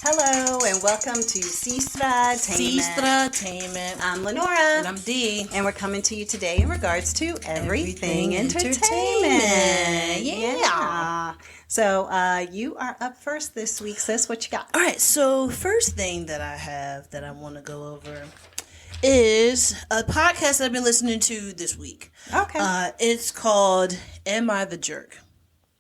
Hello and welcome to Sestra-Tainment. Sestra-Tainment. I'm Lenora. And I'm Dee. And we're coming to you today in regards to everything entertainment. Yeah. So you are up first this week, sis. What you got? All right. So first thing that I have that I want to go over is a podcast that I've been listening to this week. Okay. It's called Am I the Jerk?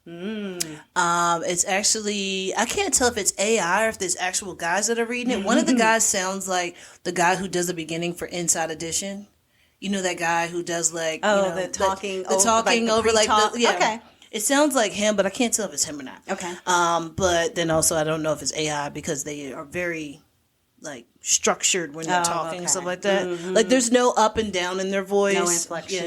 It's actually, I can't tell if it's AI or if there's actual guys that are reading it. One of the guys sounds like the guy who does the beginning for Inside Edition. You know that guy who does like the talking over like the, yeah. Okay. It sounds like him, but I can't tell if it's him or not. Okay. But then also I don't know if it's AI because they are very like structured when they're talking and stuff like that. Mm-hmm. Like there's no up and down in their voice. No inflection.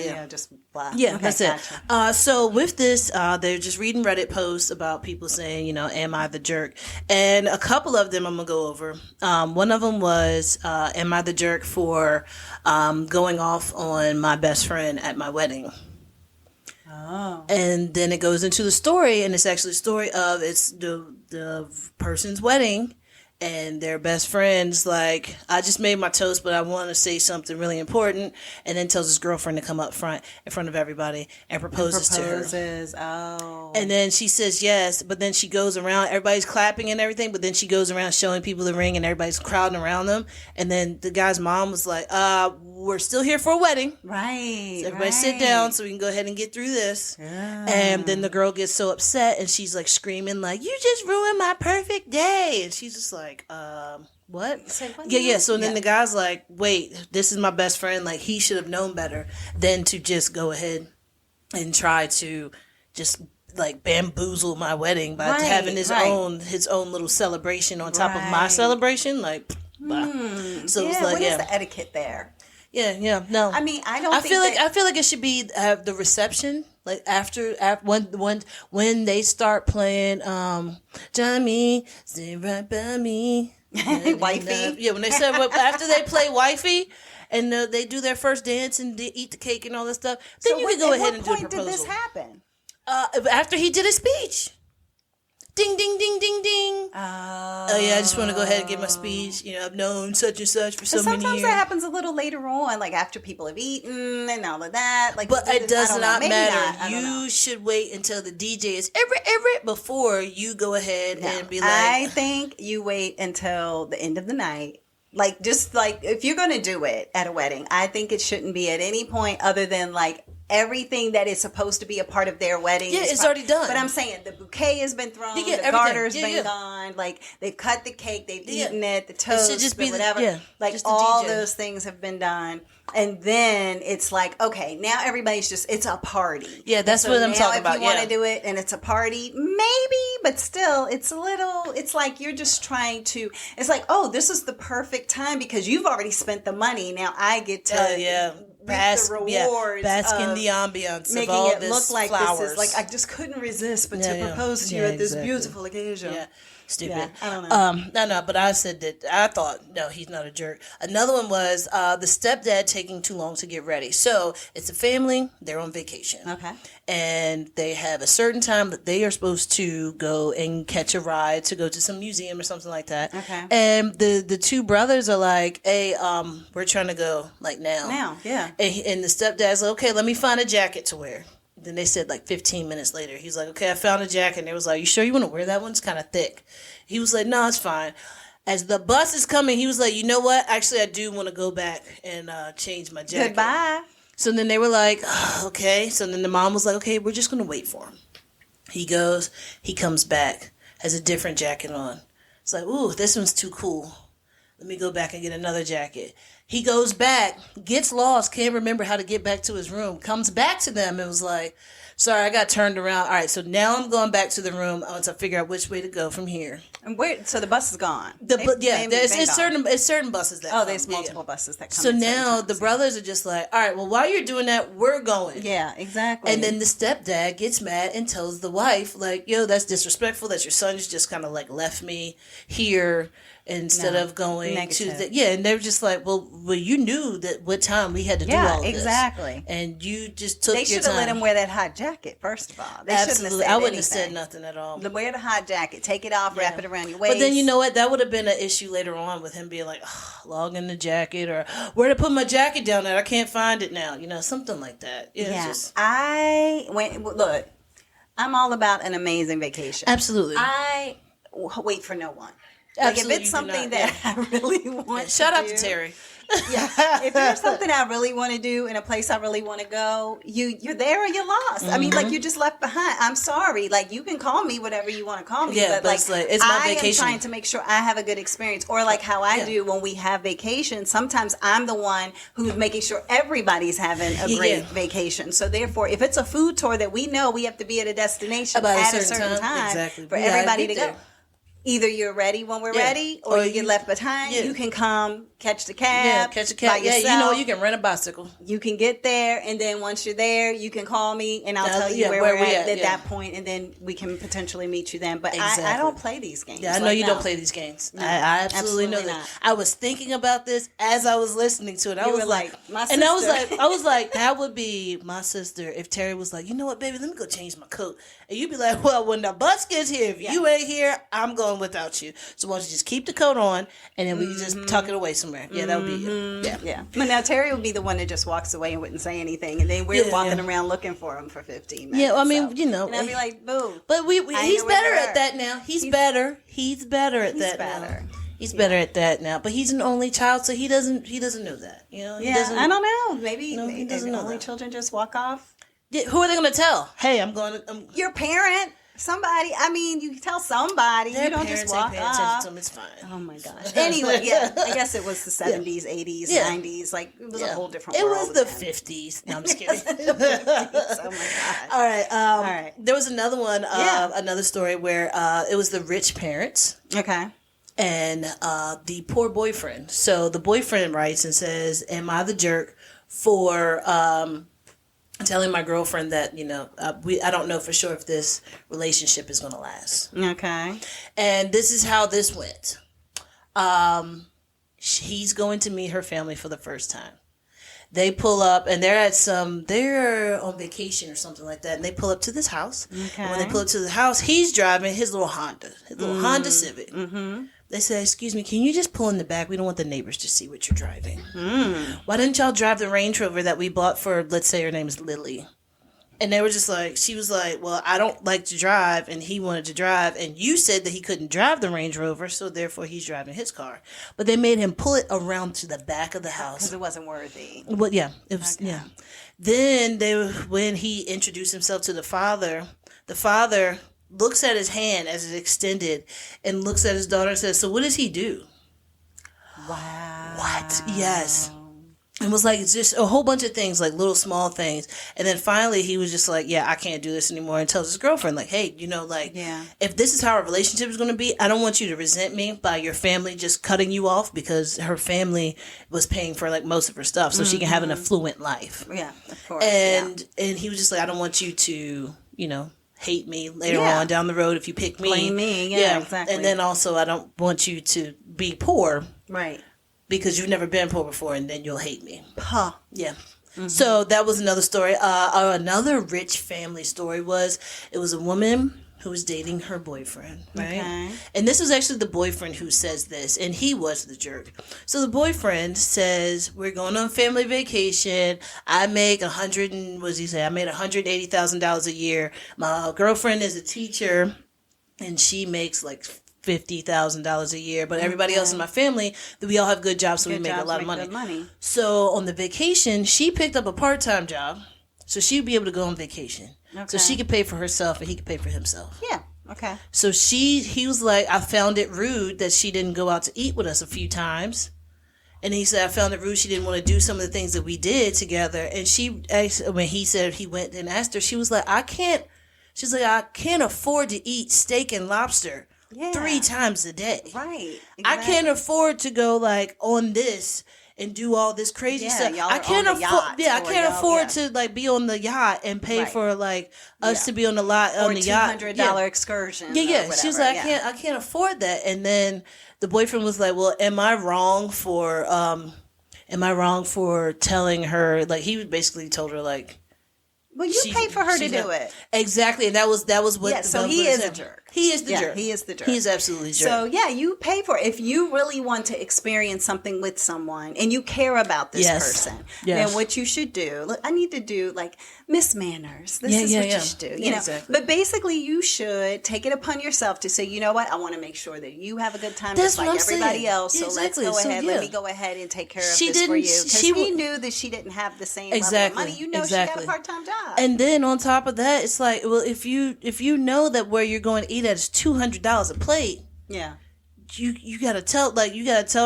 Yeah, just blah. Yeah, okay, that's gotcha. it. So with this, they're just reading Reddit posts about people saying, am I the jerk? And a couple of them I'm going to go over. One of them was, am I the jerk for going off on my best friend at my wedding? Oh. And then it goes into the story, and it's actually a story of it's the person's wedding. And their best friend's like, I just made my toast, but I want to say something really important. And then tells his girlfriend to come up front in front of everybody and proposes to her. Oh. And then she says yes, but then she goes around, everybody's clapping and everything, but then she goes around showing people the ring and everybody's crowding around them. And then the guy's mom was like, we're still here for a wedding. Right. So everybody sit down so we can go ahead and get through this. Yeah. And then the girl gets so upset and she's like screaming like, you just ruined my perfect day. And she's just like, what? Yeah. So then the guy's like, wait, this is my best friend. Like he should have known better than to just go ahead and try to just like bamboozle my wedding by having his own little celebration on top of my celebration. Like, so it was like, what is the etiquette there? Yeah, no. I mean, I feel like it should be the reception, like after when they start playing Johnny, stay right by me, wifey. Yeah, when they said after they play wifey and they do their first dance and they eat the cake and all that stuff, then you can go ahead and do the proposal. At what point did this happen? After he did his speech. Ding, ding, ding, ding, ding. Oh, yeah, I just want to go ahead and give my speech. I've known such and such for so many years. Sometimes that happens a little later on, like after people have eaten and all of that. Like, but it does not matter. You should wait until the DJ is every before you go ahead and be like. I think you wait until the end of the night. Like, just like, if you're going to do it at a wedding, I think it shouldn't be at any point other than like, everything that is supposed to be a part of their wedding. Yeah, it's already done. But I'm saying the bouquet has been thrown, the garter's been gone, like they've cut the cake, they've eaten it, the toast, it should just be whatever. Like all those things have been done. And then it's like, okay, now everybody's it's a party. Yeah, that's what I'm talking about. If you want to do it and it's a party, maybe, but still, it's like you're just trying to, it's like, oh, this is the perfect time because you've already spent the money. Now I get to bask in the ambiance, making of all it look like flowers. This is like I just couldn't resist but to propose to you at this beautiful occasion. Yeah. Stupid. Yeah, I don't know. No, but I said that I thought, no, he's not a jerk. Another one was the stepdad taking too long to get ready. So it's a family, they're on vacation. Okay. And they have a certain time that they are supposed to go and catch a ride to go to some museum or something like that. Okay. And the two brothers are like, hey, we're trying to go like now. Now, yeah. And the stepdad's like, okay, let me find a jacket to wear. Then they said like 15 minutes later, he's like, okay, I found a jacket. And they was like, you sure you want to wear that one? It's kind of thick. He was like, no, it's fine. As the bus is coming, he was like, you know what? Actually, I do want to go back and change my jacket. Goodbye. So then they were like, okay. So then the mom was like, okay, we're just going to wait for him. He goes, he comes back, has a different jacket on. It's like, ooh, this one's too cool. Let me go back and get another jacket. He goes back, gets lost, can't remember how to get back to his room, comes back to them and was like, sorry, I got turned around. All right, so now I'm going back to the room once I figure out which way to go from here. And so the bus is gone. It's certain buses that come. There's multiple buses that come. So now the brothers are just like, all right, well, while you're doing that, we're going. Yeah, exactly. And then the stepdad gets mad and tells the wife, like, yo, that's disrespectful that your son's just kind of like left me here instead of going to and they were just like, well, you knew that what time we had to do all this. Exactly. And you just took your time. They should have let him wear that hot jacket, first of all. They Absolutely. I wouldn't have said nothing at all. Wear the hot jacket, take it off, wrap it around around your waist. But then you know what? That would have been an issue later on with him being like, log in the jacket, or where to put my jacket down at? I can't find it now. Something like that. Yeah. Look, I'm all about an amazing vacation. Absolutely. I wait for no one. Absolutely, if it's something that I really want shout out to Terry. If there's something I really want to do in a place I really want to go, you're there or you're lost. Mm-hmm. I mean, you're just left behind. I'm sorry. You can call me whatever you want to call me. Yeah, but it's my vacation. I am trying to make sure I have a good experience. Or how I do when we have vacation, sometimes I'm the one who's making sure everybody's having a great vacation. So therefore, if it's a food tour that we know we have to be at a destination at a certain time for everybody to go. Either you're ready when we're ready, or you get left behind. You can come, catch the cab. By yourself. You can rent a bicycle. You can get there, and then once you're there, you can call me, and I'll tell you where we're at that point, and then we can potentially meet you then. But I don't play these games. Yeah, I know you don't play these games. No, I absolutely know that. I was thinking about this as I was listening to it. I was like, my sister. And I was like, that would be my sister if Terry was like, you know what, baby, let me go change my coat. And you'd be like, well, when the bus gets here, if you ain't here, I'm going without you. So why don't you just keep the coat on, and then we can just tuck it away somewhere. Yeah, that would be it. Yeah. But now Terry would be the one that just walks away and wouldn't say anything, and then we're walking around looking for him for 15 minutes. Yeah, I mean, and I'd be like, boo. But he's better at that now. He's better. He's better at that now. He's better at that now. But he's an only child, so he doesn't know that. I don't know. Maybe he doesn't know only children just walk off. Who are they going to tell? Hey, your parent. Somebody, I mean, you tell somebody. You don't just walk off. It's fine. Oh my gosh. Anyway, I guess it was the 70s, 80s, 90s. It was a whole different world. It was the 50s. No, I'm just kidding. Oh my gosh. All right. There was another one, another story where it was the rich parents. Okay. And the poor boyfriend. So the boyfriend writes and says, am I the jerk for telling my girlfriend that, I don't know for sure if this relationship is going to last. Okay. And this is how this went. He's going to meet her family for the first time. They pull up, and they're on vacation or something like that, and they pull up to this house. Okay. And when they pull up to the house, he's driving his little Honda Civic. Mm-hmm. They say, excuse me, can you just pull in the back? We don't want the neighbors to see what you're driving. Why didn't y'all drive the Range Rover that we bought for, let's say her name is Lily? And they were just like, she was like, well, I don't like to drive, and he wanted to drive, and you said that he couldn't drive the Range Rover, so therefore he's driving his car. But they made him pull it around to the back of the house. Because it wasn't worthy. Well, yeah. It was, okay. Yeah. Then when he introduced himself to the father looks at his hand as it's extended and looks at his daughter and says, so what does he do? Wow. What? Yes. It was like, it's just a whole bunch of things, like little small things. And then finally he was just like, yeah, I can't do this anymore, and tells his girlfriend, like, hey, if this is how our relationship is going to be, I don't want you to resent me by your family just cutting you off, because her family was paying for most of her stuff so she can have an affluent life. Yeah, of course. And he was just like, I don't want you to, hate me later on down the road if you pick me. Blame me. Yeah, exactly. And then also I don't want you to be poor. Right. Because you've never been poor before, and then you'll hate me. Huh. Yeah. Mm-hmm. So that was another story. Another rich family story was a woman who was dating her boyfriend, right? Okay. And this was actually the boyfriend who says this, and he was the jerk. So the boyfriend says, we're going on family vacation. I make $180,000 a year. My girlfriend is a teacher, and she makes $50,000 a year, but everybody else in my family, we all have good jobs, so we make a lot of money. So on the vacation, she picked up a part-time job, so she'd be able to go on vacation. Okay. So she could pay for herself, and he could pay for himself. Yeah. Okay. So he was like, I found it rude that she didn't go out to eat with us a few times. And he said, I found it rude she didn't want to do some of the things that we did together. And when he said he went and asked her, she was like, I can't afford to eat steak and lobster 3 times a day. Right. Exactly. I can't afford to go on this and do all this crazy stuff. I can't afford. I can't afford to be on the yacht and pay for us to be on the yacht or $200 excursion. Yeah. She was like, I can't afford that. And then the boyfriend was like, well, am I wrong for telling her? He basically told her Well, you paid for her to do it. Exactly, and that was what. Yeah, so he is a jerk. He is the jerk. He is the jerk. He is absolutely jerk. So yeah, you pay for it. If you really want to experience something with someone and you care about this person, then what you should do. Look, I need to do like Miss Manners. This is what you should do. You know, exactly. But basically, you should take it upon yourself to say, you know what, I want to make sure that you have a good time, just like everybody else. So let's go ahead. Let me go ahead and take care of this for you, because he knew that she didn't have the same level of money. You know, she got a part-time job. And then on top of that, it's like, well, if you know that where you're going to eat at is $200 a plate, you gotta tell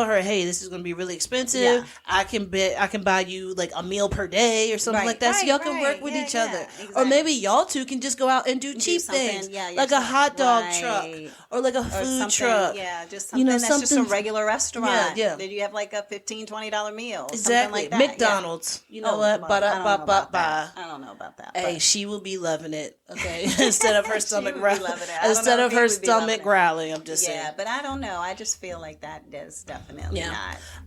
her, hey, this is gonna be really expensive. Yeah. I can buy you like a meal per day or something like that, so y'all can work with each other. Exactly. Or maybe y'all two can just go out and do cheap things, like a hot dog truck or like a food truck. Yeah, just something that's just a regular restaurant. Yeah. Then you have like a $15, $20 meal. Exactly. Like that. McDonald's. You know what? I don't know about that. Hey, she will be loving it. Okay, instead of her stomach growling. Instead of her stomach growling, I'm just saying. Yeah, but I don't know. I just feel like that is definitely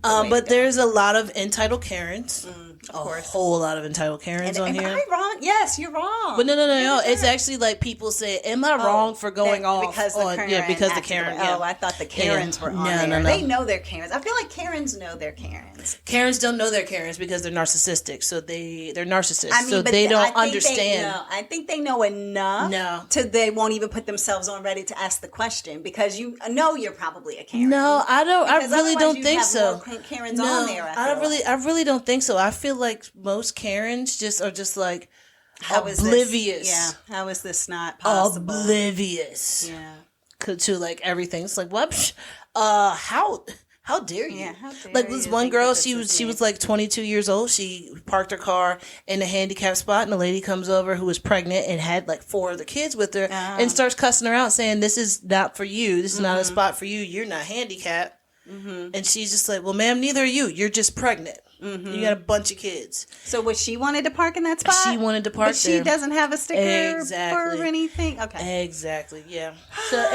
not. But there's a lot of entitled Karens. Of course. A whole lot of entitled Karens on here. Am I wrong? Yes, you're wrong. But no. It's actually like people say, am I wrong for going off? Because the Karen. Oh, I thought the Karens were on there. No. They know they're Karens. I feel like Karens know they're Karens. Karens don't know they're Karens because they're narcissistic. So they're narcissists. So they don't understand. I think they know enough to they won't even put themselves on Reddit to ask the question, because you know you're probably a Karen. No, I don't. I really don't think so. Karens on there. I really don't think so. I feel like most Karens are just like oblivious. How is this not possible? Oblivious. Yeah. To like everything. It's like, what? How dare you? Yeah, how dare like this one girl, she was like 22 years old. She parked her car in a handicapped spot, and a lady comes over who was pregnant and had like 4 of the kids with her, and starts cussing her out, saying, "This is not for you. This is not a spot for you. You're not handicapped." And she's just like, "Well, ma'am, neither are you. You're just pregnant. You got a bunch of kids." So what, she wanted to park in that spot? She wanted to park but there. She doesn't have a sticker or anything? Okay. Exactly, yeah. So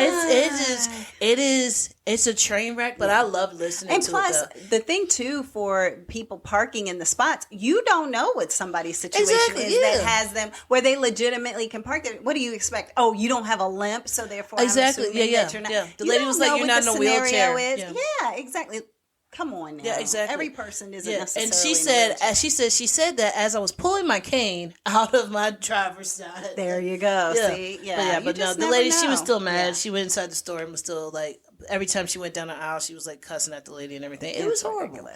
it's a train wreck, but I love listening to it. And plus, the thing too, for people parking in the spots, you don't know what somebody's situation is that has them, where they legitimately can park there. What do you expect? Oh, you don't have a limp, so therefore I'm assuming that you're not. Yeah. The lady was like, you're not in a wheelchair. Yeah, exactly. Come on now. Yeah, exactly. Every person isn't necessarily. And she said that as I was pulling my cane out of my driver's side. There you go. Yeah. See, yeah. But no, the lady, she was still mad. Yeah. She went inside the store and was still like, every time she went down the aisle, she was like cussing at the lady and everything. It was horrible.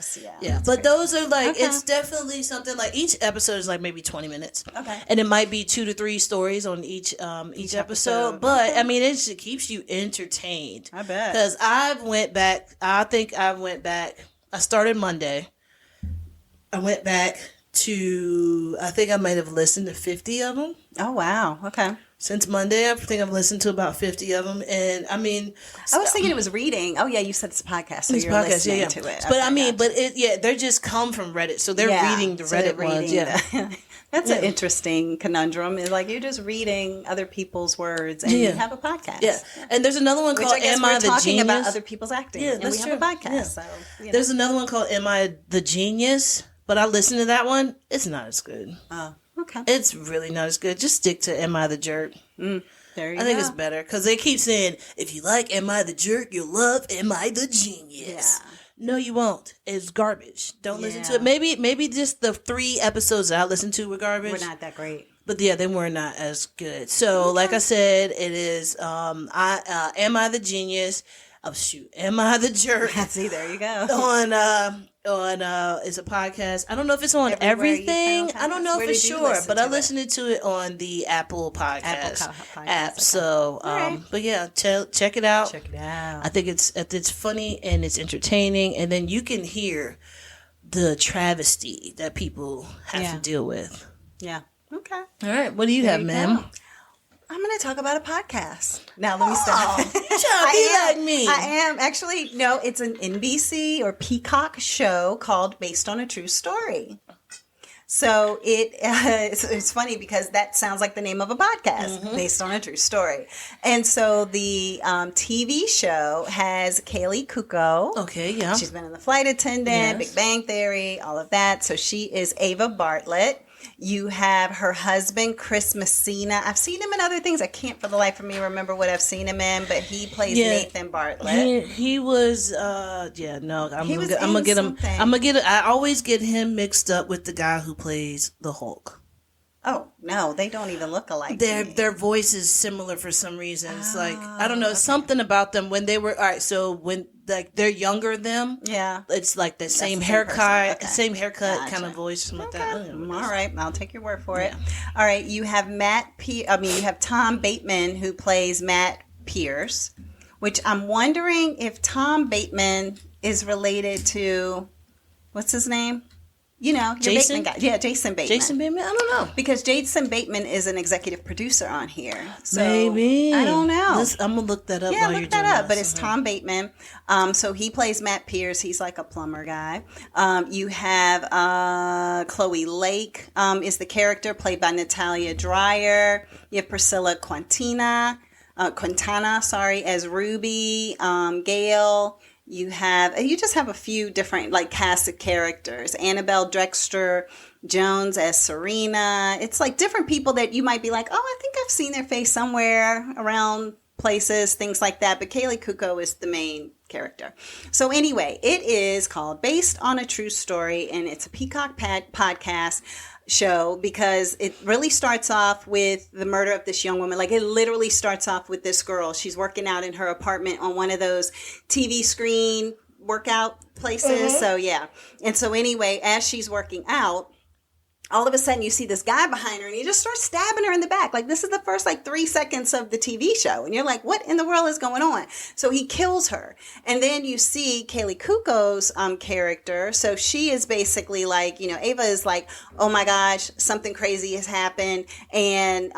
Yeah. But those are like, it's definitely something like, each episode is like maybe 20 minutes. Okay. And it might be 2 to 3 stories on each episode. But I mean, it just keeps you entertained. I bet. Because I started Monday. I went back to, I think I might have listened to 50 of them. Oh, wow. Okay. Since Monday, I think I've listened to about 50 of them. And I mean, I was thinking it was reading. Oh, yeah, you said it's a podcast, so you're listening to it. But okay, they just come from Reddit. So they're reading the Reddit ones. Yeah. That's an interesting conundrum. Is like you're just reading other people's words and you have a podcast. Yeah. And there's another one called Am I the Genius? Talking about other people's acting. Yeah, that's true. We have a podcast. Yeah. So, there's another one called Am I the Genius? But I listened to that one. It's not as good. Oh, okay. It's really not as good. Just stick to Am I the Jerk? There you go. I think it's better because they keep saying, if you like Am I the Jerk, you'll love Am I the Genius. Yeah. No, you won't. It's garbage. Don't listen to it. Maybe just the 3 episodes that I listened to were garbage. We're not that great. But yeah, they were not as good. So like I said, it is Am I the Genius? Oh shoot, Am I the Jerk? See, there you go. on it's a podcast. I don't know if it's on everything. I don't know for sure, but I listened to it on the Apple Podcast app. So, but yeah, check it out. Check it out. I think it's funny and it's entertaining, and then you can hear the travesty that people have to deal with. Yeah. Okay. All right. What do you have, ma'am? I'm going to talk about a podcast. Now, let me stop. You trying to be like me. I am. Actually, no, it's an NBC or Peacock show called Based on a True Story. So it's funny because that sounds like the name of a podcast, Based on a True Story. And so the TV show has Kaylee Kuko. Okay, yeah. She's been in The Flight Attendant, Big Bang Theory, all of that. So she is Ava Bartlett. You have her husband, Chris Messina. I've seen him in other things. I can't for the life of me remember what I've seen him in, but he plays Nathan Bartlett. He was, I'm gonna get him. I always get him mixed up with the guy who plays the Hulk. Oh, no, they don't even look alike. Their voice is similar for some reason. It's like, I don't know, something about them when they were, all right, so when, like, they're younger them. Yeah. It's like the same haircut, Gotcha. kind of voice, something like that. All right, I'll take your word for it. All right, you have you have Tom Bateman, who plays Matt Pierce, which I'm wondering if Tom Bateman is related to, what's his name? You know, your Jason? Bateman guy. Yeah, Jason Bateman. Jason Bateman? I don't know. Because Jason Bateman is an executive producer on here. So maybe. I don't know. I'm going to look that up while you're look doing that up. this. But it's Tom Bateman. So he plays Matt Pierce. He's like a plumber guy. You have Chloe Lake is the character, played by Natalia Dreyer. You have Priscilla Quintana, as Ruby. Gail. You just have a few different like cast of characters. Annabelle Dexter Jones as Serena. It's like different people that you might be like, oh, I think I've seen their face somewhere around places, things like that. But Kaylee Kuko is the main character. So anyway, it is called Based on a True Story, and it's a Peacock podcast show because it really starts off with the murder of this young woman. Like, it literally starts off with this girl. She's working out in her apartment on one of those TV screen workout places. So yeah. And so anyway, as she's working out, all of a sudden you see this guy behind her and he just starts stabbing her in the back. Like, this is the first 3 seconds of the TV show. And you're like, what in the world is going on? So he kills her. And then you see Kaylee Kuko's character. So she is basically like, Ava is like, oh my gosh, something crazy has happened. And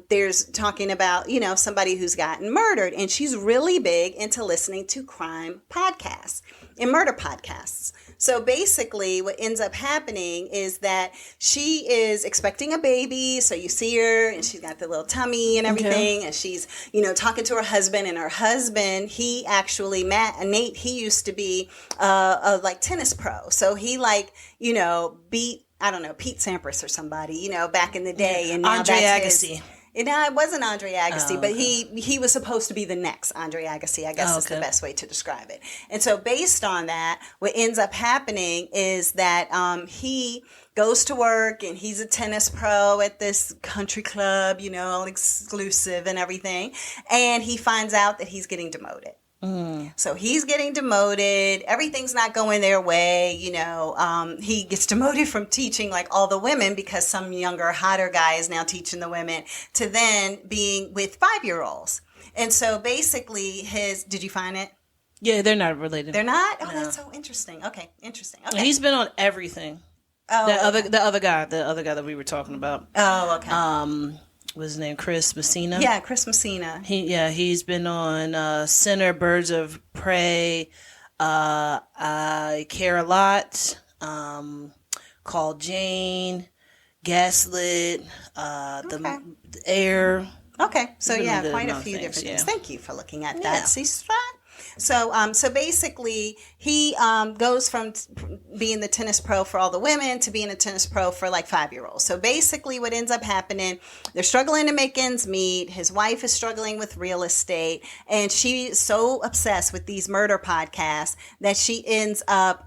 there's talking about, somebody who's gotten murdered. And she's really big into listening to crime podcasts and murder podcasts. So basically what ends up happening is that she is expecting a baby. So you see her and she's got the little tummy and everything. Okay. And she's, talking to her husband, and her husband, he actually, Nate, he used to be a tennis pro. So he beat, I don't know, Pete Sampras or somebody, back in the day. And now Andre Agassi. No, it wasn't Andre Agassi, but he was supposed to be the next Andre Agassi, I guess is the best way to describe it. And so based on that, what ends up happening is that he goes to work, and he's a tennis pro at this country club, all exclusive and everything. And he finds out that he's getting demoted. So he's getting demoted. Everything's not going their way. He gets demoted from teaching all the women because some younger, hotter guy is now teaching the women, to then being with 5-year-olds. And so basically did you find it? Yeah, they're not related. They're not? Oh, no. That's so interesting. Okay, interesting. Okay. He's been on everything. Oh, the other guy that we were talking about. Oh, okay. What's his name? Chris Messina. Yeah, Chris Messina. He's been on Sinner, Birds of Prey, I Care a Lot, Call Jane, Gaslit, The Air. Okay, so quite a few different things. Thank you for looking at that, Sestra. So basically, he goes from being the tennis pro for all the women to being a tennis pro for 5-year-olds. So basically, what ends up happening, they're struggling to make ends meet. His wife is struggling with real estate, and she's so obsessed with these murder podcasts that she ends up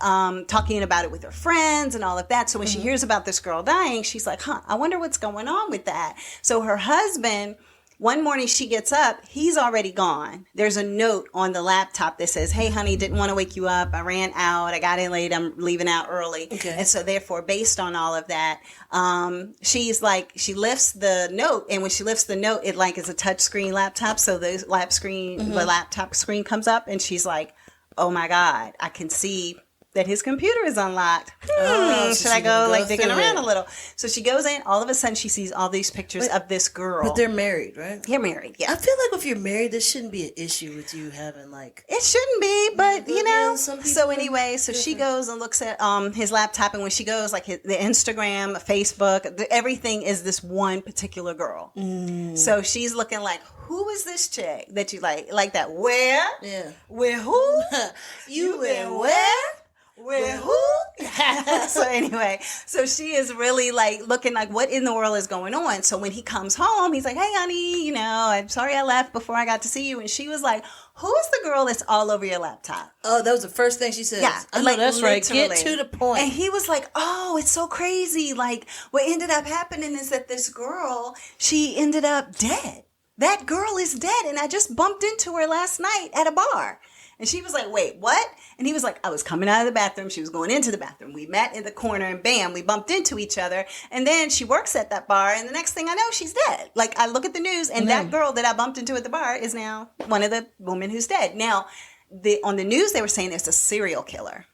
talking about it with her friends and all of that. So when she hears about this girl dying, she's like, I wonder what's going on with that. So her husband, one morning she gets up, he's already gone. There's a note on the laptop that says, hey, honey, didn't want to wake you up. I ran out. I got in late. I'm leaving out early. Okay. And so therefore, based on all of that, she lifts the note. And when she lifts the note, it is a touch screen laptop. So the laptop screen comes up, and she's like, oh my God, I can see that his computer is unlocked. Should I go digging around a little? So she goes in. All of a sudden, she sees all these pictures of this girl. But they're married, right? They're married, yeah. I feel like if you're married, there shouldn't be an issue with you having It shouldn't be, but So anyway, so she goes and looks at his laptop, and when she goes, the Instagram, Facebook, everything is this one particular girl. So she's looking who is this chick that you like that? Where? Yeah. Where who? You been where? With who? So anyway, so she is really like looking like, what in the world is going on? So when he comes home, he's like, hey, honey, I'm sorry I left before I got to see you. And she was like, who is the girl that's all over your laptop? Oh, that was the first thing she said. Yeah. I know, that's literally. Right. Get to the point. And he was like, oh, it's so crazy. Like, what ended up happening is that this girl, she ended up dead. That girl is dead. And I just bumped into her last night at a bar. And she was like, wait, what? And he was like, I was coming out of the bathroom. She was going into the bathroom. We met in the corner and bam, we bumped into each other. And then she works at that bar. And the next thing I know, she's dead. Like, I look at the news and that girl that I bumped into at the bar is now one of the women who's dead. Now, on the news, they were saying there's a serial killer.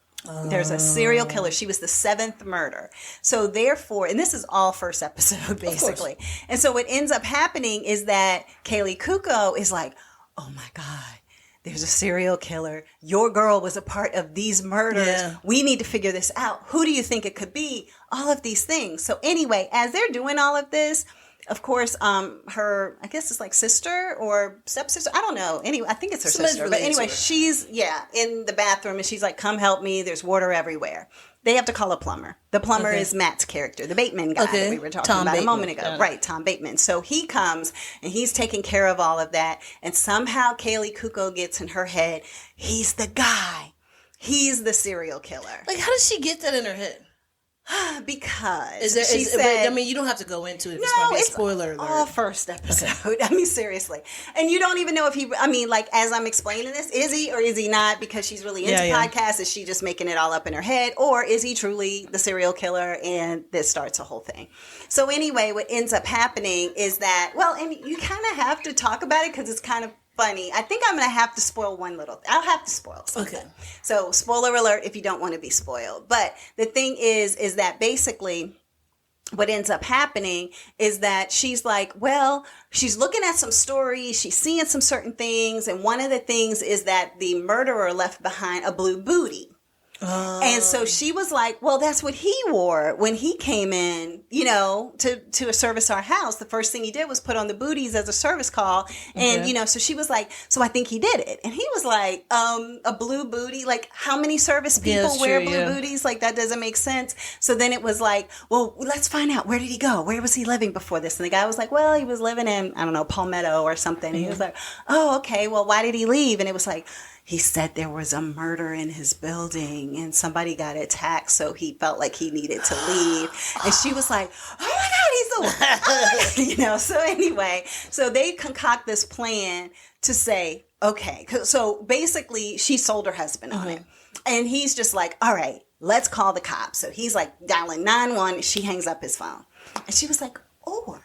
There's a serial killer. She was the 7th murder. So therefore, and this is all first episode, basically. And so what ends up happening is that Kaylee Kuko is like, oh my God. There's a serial killer. Your girl was a part of these murders. Yeah. We need to figure this out. Who do you think it could be? All of these things. So anyway, as they're doing all of this, of course, her, I guess it's like sister or stepsister. I don't know. Anyway, I think it's her sister. But anyway, she's, in the bathroom and she's like, come help me. There's water everywhere. They have to call a plumber. The plumber is Matt's character, the Bateman guy that we were talking about a moment ago. Right, Tom Bateman. So he comes and he's taking care of all of that. And somehow Kaylee Kuko gets in her head, he's the guy. He's the serial killer. Like, how does she get that in her head? Because she said, I mean, you don't have to go into it. It's going to be a spoiler alert. All first episode. Okay. I mean, seriously. And you don't even know if he, I mean, like, as I'm explaining this, is he or is he not? Because she's really into podcasts. Is she just making it all up in her head? Or is he truly the serial killer and this starts a whole thing? So anyway, what ends up happening is that, well, and you kind of have to talk about it because it's kind of funny. I think I'm going to have to spoil one little. I'll have to spoil something. Okay. So spoiler alert if you don't want to be spoiled. But the thing is that basically what ends up happening is that she's like, well, she's looking at some stories. She's seeing some certain things. And one of the things is that the murderer left behind a blue bootie. And so she was like, well, that's what he wore when he came in, to service our house. The first thing he did was put on the booties as a service call. And, so she was like, so I think he did it. And he was like, a blue bootie, like how many service people wear blue booties? Like that doesn't make sense. So then it was like, well, let's find out. Where did he go? Where was he living before this? And the guy was like, well, he was living in, I don't know, Palmetto or something. And he was like, oh, okay. Well, why did he leave? And it was like, he said there was a murder in his building and somebody got attacked, so he felt like he needed to leave. And she was like, oh my God, he's the one. So anyway, so they concoct this plan to say, okay. So basically, she sold her husband on it. And he's just like, all right, let's call the cops. So he's like dialing 911. She hangs up his phone. And she was like, or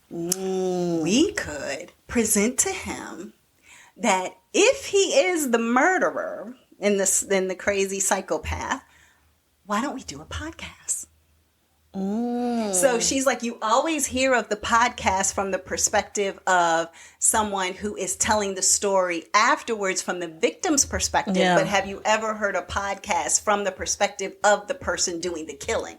we could present to him that if he is the murderer in the crazy psychopath, why don't we do a podcast? So she's like, you always hear of the podcast from the perspective of someone who is telling the story afterwards from the victim's perspective. But have you ever heard a podcast from the perspective of the person doing the killing?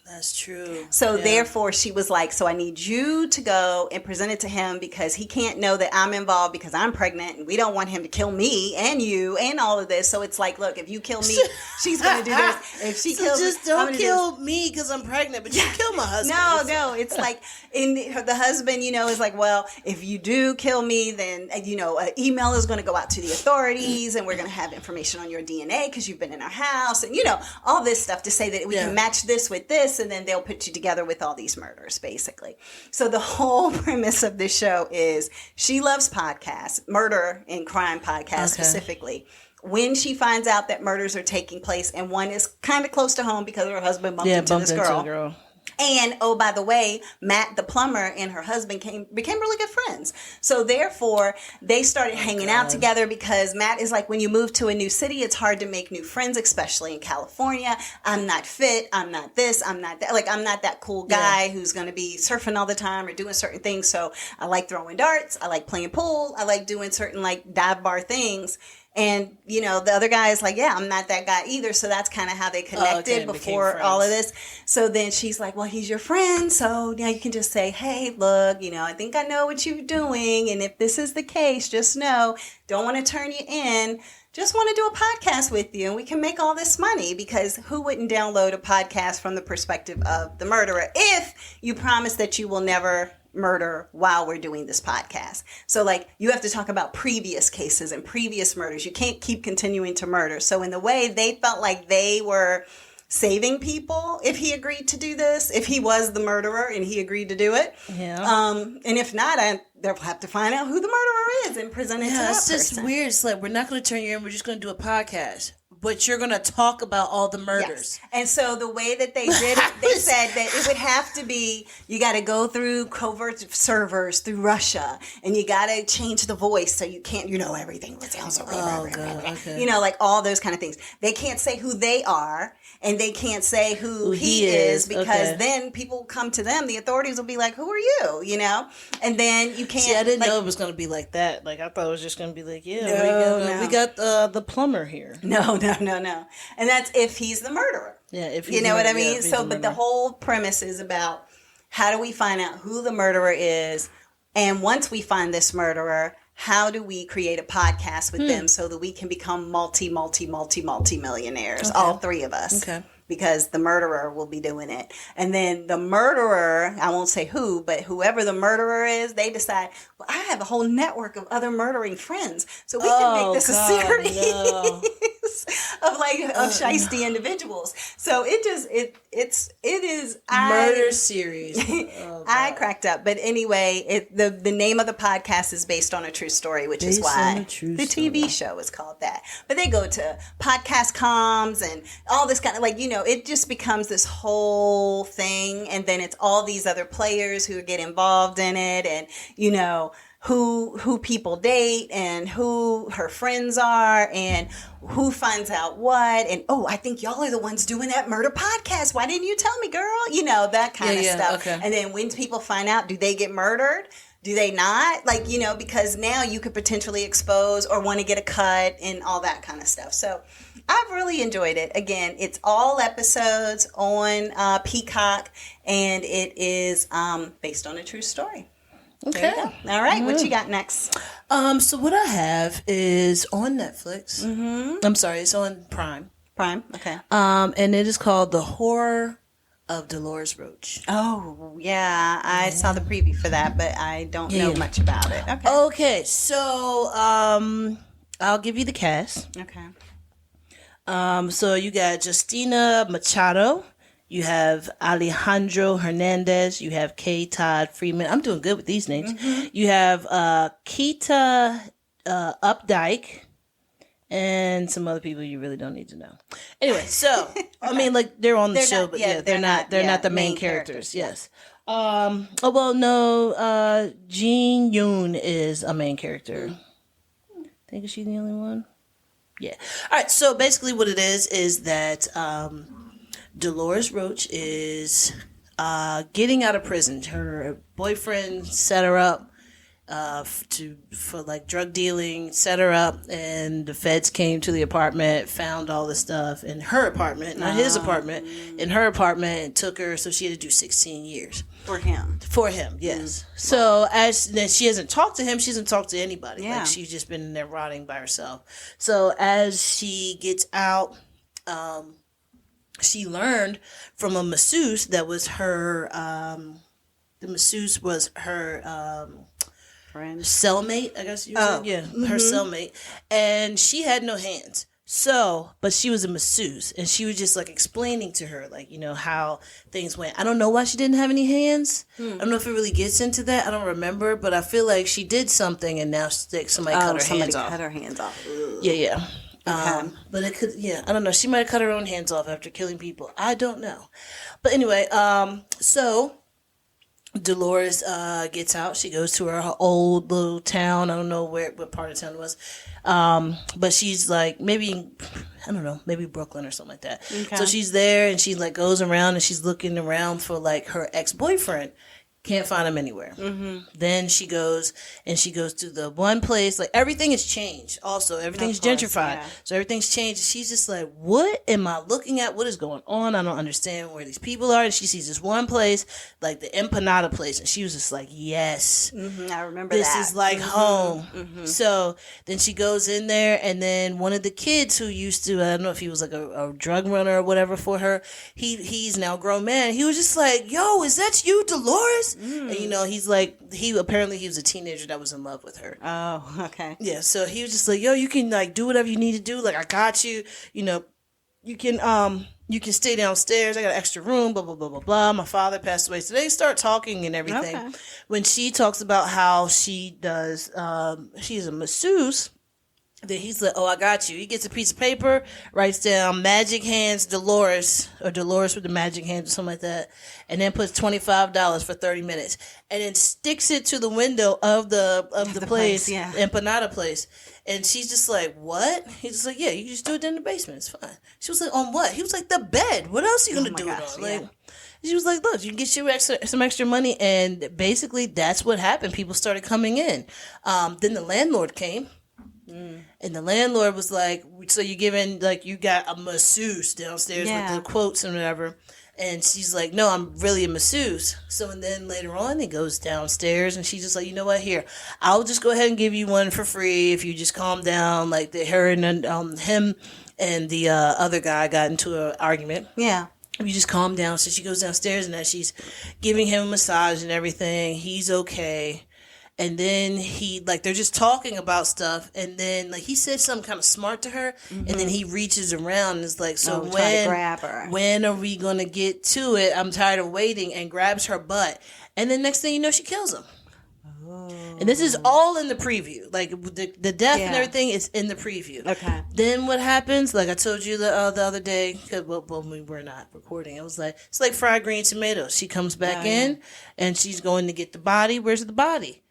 That's true. So therefore she was like, so I need you to go and present it to him because he can't know that I'm involved because I'm pregnant and we don't want him to kill me and you and all of this. So it's like, look, if you kill me, she's going to do this. If she kills just don't kill me because I'm pregnant, but you kill my husband. No, it's like the husband, is like, well, if you do kill me, then, an email is going to go out to the authorities and we're going to have information on your DNA because you've been in our house and, all this stuff to say that we can match this with this. And then they'll put you together with all these murders, basically. So the whole premise of this show is she loves podcasts, murder and crime podcasts specifically. When she finds out that murders are taking place and one is kind of close to home because her husband bumped into this girl. And, oh, by the way, Matt, the plumber, and her husband became really good friends. So, therefore, they started hanging out together because Matt is like, when you move to a new city, it's hard to make new friends, especially in California. I'm not fit. I'm not this. I'm not that. Like, I'm not that cool guy who's going to be surfing all the time or doing certain things. So, I like throwing darts. I like playing pool. I like doing certain, like, dive bar things. And, you know, the other guy is like, yeah, I'm not that guy either. So that's kind of how they connected before all of this. So then she's like, well, he's your friend. So now you can just say, hey, look, you know, I think I know what you're doing. And if this is the case, just know, don't want to turn you in. Just want to do a podcast with you and we can make all this money, because who wouldn't download a podcast from the perspective of the murderer if you promise that you will never murder while we're doing this podcast. So like you have to talk about previous cases and previous murders. You can't keep continuing to murder. So in the way they felt like they were saving people if he agreed to do this, if he was the murderer and he agreed to do it. Yeah. And if not, they'll have to find out who the murderer is and present it to that person. It's just weird. It's like, we're not going to turn you in. We're just going to do a podcast. But you're going to talk about all the murders. Yes. And so the way that they did it, they said that it would have to be, you got to go through covert servers through Russia, and you got to change the voice so you can't, you know, everything sounds so okay. You know, like all those kind of things. They can't say who they are, and they can't say who he is, because then people come to them. The authorities will be like, who are you? You know? And then you can't. See, I didn't know it was going to be like that. Like, I thought it was just going to be like, we got the plumber here. No. And that's if he's the murderer. Yeah, if he's you know what I mean? So, but the whole premise is about how do we find out who the murderer is? And once we find this murderer, how do we create a podcast with them so that we can become multi-millionaires, all three of us? Okay. Because the murderer will be doing it. And then the murderer, I won't say who, but whoever the murderer is, they decide, well, I have a whole network of other murdering friends. So we can make this a series of shiesty individuals. So it is murder series. I cracked up. But anyway, the name of the podcast is based on a true story, which is why the TV show is called that. But they go to podcast comms and all this kind of, like, you know, it just becomes this whole thing. And then it's all these other players who get involved in it, and, you know, who people date and who her friends are and who finds out what. And, oh, I think y'all are the ones doing that murder podcast. Why didn't you tell me, girl? You know, that kind of stuff. Okay. And then when people find out, do they get murdered? Do they not? Like, you know, because now you could potentially expose or want to get a cut and all that kind of stuff. So I've really enjoyed it. Again, it's all episodes on Peacock, and it is based on a true story. Okay. All right. What you got next? So what I have is on Netflix. Mm-hmm. I'm sorry, it's on Prime. Prime. Okay. And it is called The Horror of Deloris Roach. Oh, yeah. I saw the preview for that, but I don't know much about it. Okay. So I'll give you the cast. Okay. So you got Justina Machado. You have Alejandro Hernandez. You have K. Todd Freeman. I'm doing good with these names. Mm-hmm. You have Keita Updike and some other people you really don't need to know. Anyway, so I mean, like, they're on the show, but they're not the main characters. Yes. Jean Yoon is a main character. I think she's the only one. Yeah. All right. So basically, what it is that Deloris Roach is getting out of prison. Her boyfriend set her up for like drug dealing, set her up, and the feds came to the apartment, found all the stuff in her apartment, not his apartment, in her apartment, and took her. So she had to do 16 years. For him, yes. So then she hasn't talked to him. She hasn't talked to anybody. Yeah. Like, she's just been in there rotting by herself. So as she gets out, she learned from a masseuse that was her. The masseuse was her friend, cellmate. I guess you said, her cellmate, and she had no hands. So, but she was a masseuse, and she was just like explaining to her, like, you know, how things went. I don't know why she didn't have any hands. I don't know if it really gets into that. I don't remember, but I feel like she did something, and now somebody cut her hands off. Cut her hands off. Yeah. Okay. But it could, I don't know. She might have cut her own hands off after killing people. I don't know. But anyway, so Deloris gets out. She goes to her old little town. I don't know what part of town it was. But she's like, maybe Brooklyn or something like that. Okay. So she's there, and she like goes around, and she's looking around for like her ex-boyfriend. Can't find him anywhere. Then she goes to the one place, like everything has changed. Also, everything's gentrified. Yeah. So everything's changed. She's just like, what am I looking at? What is going on? I don't understand where these people are. And she sees this one place, like the empanada place. And she was just like, yes. I remember this that. This is like home. So then she goes in there, and then one of the kids who used to, I don't know if he was like a drug runner or whatever for her, he's now a grown man. He was just like, yo, is that you, Deloris? And he's like, he was a teenager that was in love with her. Oh, okay. Yeah, so he was just like, yo, you can like do whatever you need to do. Like, I got you. You can stay downstairs. I got an extra room. Blah blah blah blah blah. My father passed away, so they start talking and everything. Okay. When she talks about how she does, she's a masseuse. Then he's like, oh, I got you. He gets a piece of paper, writes down Magic Hands Deloris, or Deloris with the Magic Hands or something like that, and then puts $25 for 30 minutes. And then sticks it to the window of the place, yeah. Empanada place. And she's just like, what? He's just like, yeah, you just do it in the basement. It's fine. She was like, on what? He was like, the bed. What else are you going to do it on? Like, she was like, look, you can get you some extra money. And basically, that's what happened. People started coming in. Then the landlord came. And the landlord was like, so you you got a masseuse downstairs with the quotes and whatever. And she's like, no, I'm really a masseuse. So, and then later on, he goes downstairs and she's just like, you know what, here, I'll just go ahead and give you one for free if you just calm down. Like, her and him and the other guy got into an argument. Yeah. You just calm down. So she goes downstairs and she's giving him a massage and everything. He's okay. And then they're just talking about stuff. And then, he said something kind of smart to her. And then he reaches around and is like, so when are we going to get to it? I'm tired of waiting, and grabs her butt. And then next thing you know, she kills him. Oh. And this is all in the preview. Like, the death and everything is in the preview. Okay. Then what happens, like I told you the other day, because we were not recording, it was like, it's like fried green tomatoes. She comes back in, and she's going to get the body. Where's the body?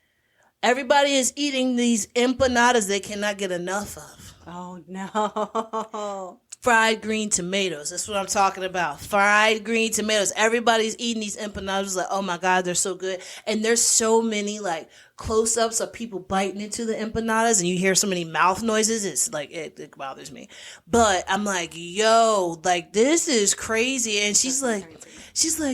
Everybody is eating these empanadas they cannot get enough of. Oh, no. Fried green tomatoes. That's what I'm talking about. Fried green tomatoes. Everybody's eating these empanadas like, oh, my God, they're so good. And there's so many, close-ups of people biting into the empanadas, and you hear so many mouth noises. It's like, it bothers me. But I'm like, yo, this is crazy. And she's like,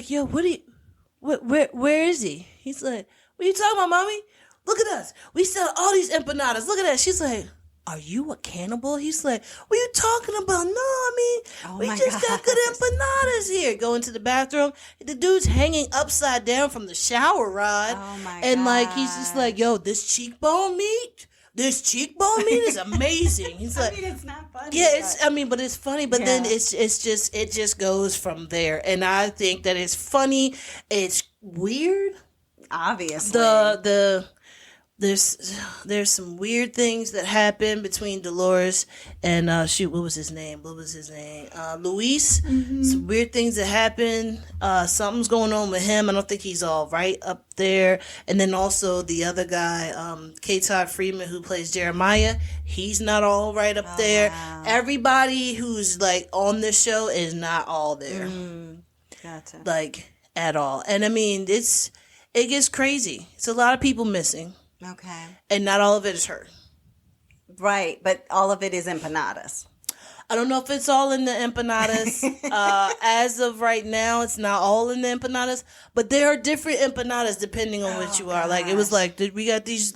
yo, where is he? He's like, what are you talking about, mommy? Look at us. We sell all these empanadas. Look at that. She's like, are you a cannibal? He's like, what are you talking about? No, we just got good empanadas here. Go into the bathroom. The dude's hanging upside down from the shower rod. Oh, my God. And, he's just like, yo, this cheekbone meat is amazing. He's like, it's not funny. Yeah, but it's funny. But then it just goes from there. And I think that it's funny. It's weird. Obviously. There's some weird things that happen between Deloris and what was his name? Luis. Some weird things that happen. Something's going on with him. I don't think he's all right up there. And then also the other guy, K. Todd Freeman, who plays Jeremiah, he's not all right up there. Wow. Everybody who's on this show is not all there. Gotcha. At all. And it gets crazy. It's a lot of people missing. Okay. And not all of it is her. Right, but all of it is empanadas. I don't know if it's all in the empanadas. As of right now, it's not all in the empanadas. But there are different empanadas depending on what you are. It was we got these,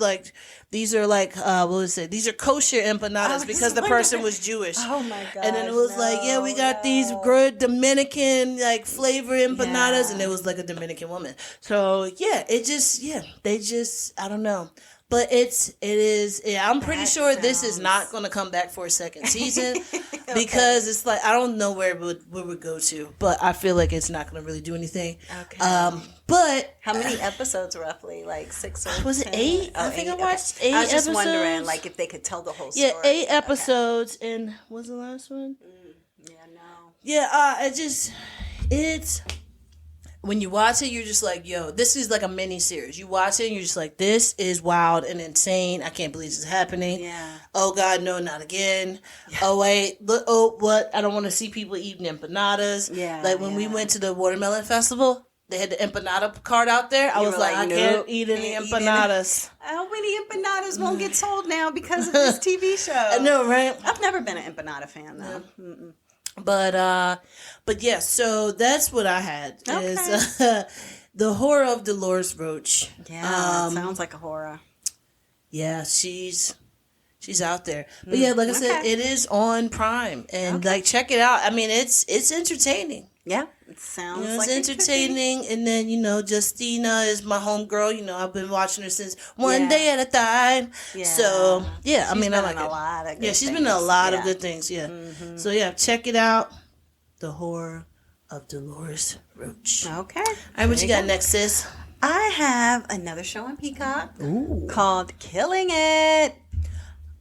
these are what was it? These are kosher empanadas because the person was Jewish. Oh, my God. And then it was we got these good Dominican, flavor empanadas. Yeah. And it was a Dominican woman. So, yeah, they just, I don't know. But it is. I'm pretty sure this is not going to come back for a second season because it's I don't know where it would go to, but I feel like it's not going to really do anything. Okay. But how many episodes roughly? 6 or was 10? It 8? I think I watched 8 episodes. I was just wondering, if they could tell the whole story. Yeah, 8 episodes, and what was the last one? Yeah, it's. When you watch it, you're just like, yo, this is a mini series. You watch it and you're just like, this is wild and insane. I can't believe this is happening. Yeah. Oh, God, no, not again. Yeah. Oh, wait. Oh, what? I don't want to see people eating empanadas. Yeah. When we went to the Watermelon Festival, they had the empanada card out there. I was like, I can't eat any empanadas. How many empanadas won't get sold now because of this TV show? I know, right? I've never been an empanada fan, though. Yeah. But yeah, so that's what I had. Okay. Is the Horror of Deloris Roach. Yeah, sounds like a horror. Yeah, she's out there. But yeah, like I said, it is on Prime, and like check it out. I mean, it's entertaining. Yeah, it sounds it's like entertaining. And then Justina is my homegirl. I've been watching her since One Day at a Time. Yeah. So yeah, I mean, I like a lot of good she's things. been in a lot of good things. Yeah. Mm-hmm. So yeah, check it out. The Horror of Deloris Roach. Okay. All right, what you got next, sis? I have another show on Peacock called Killing It.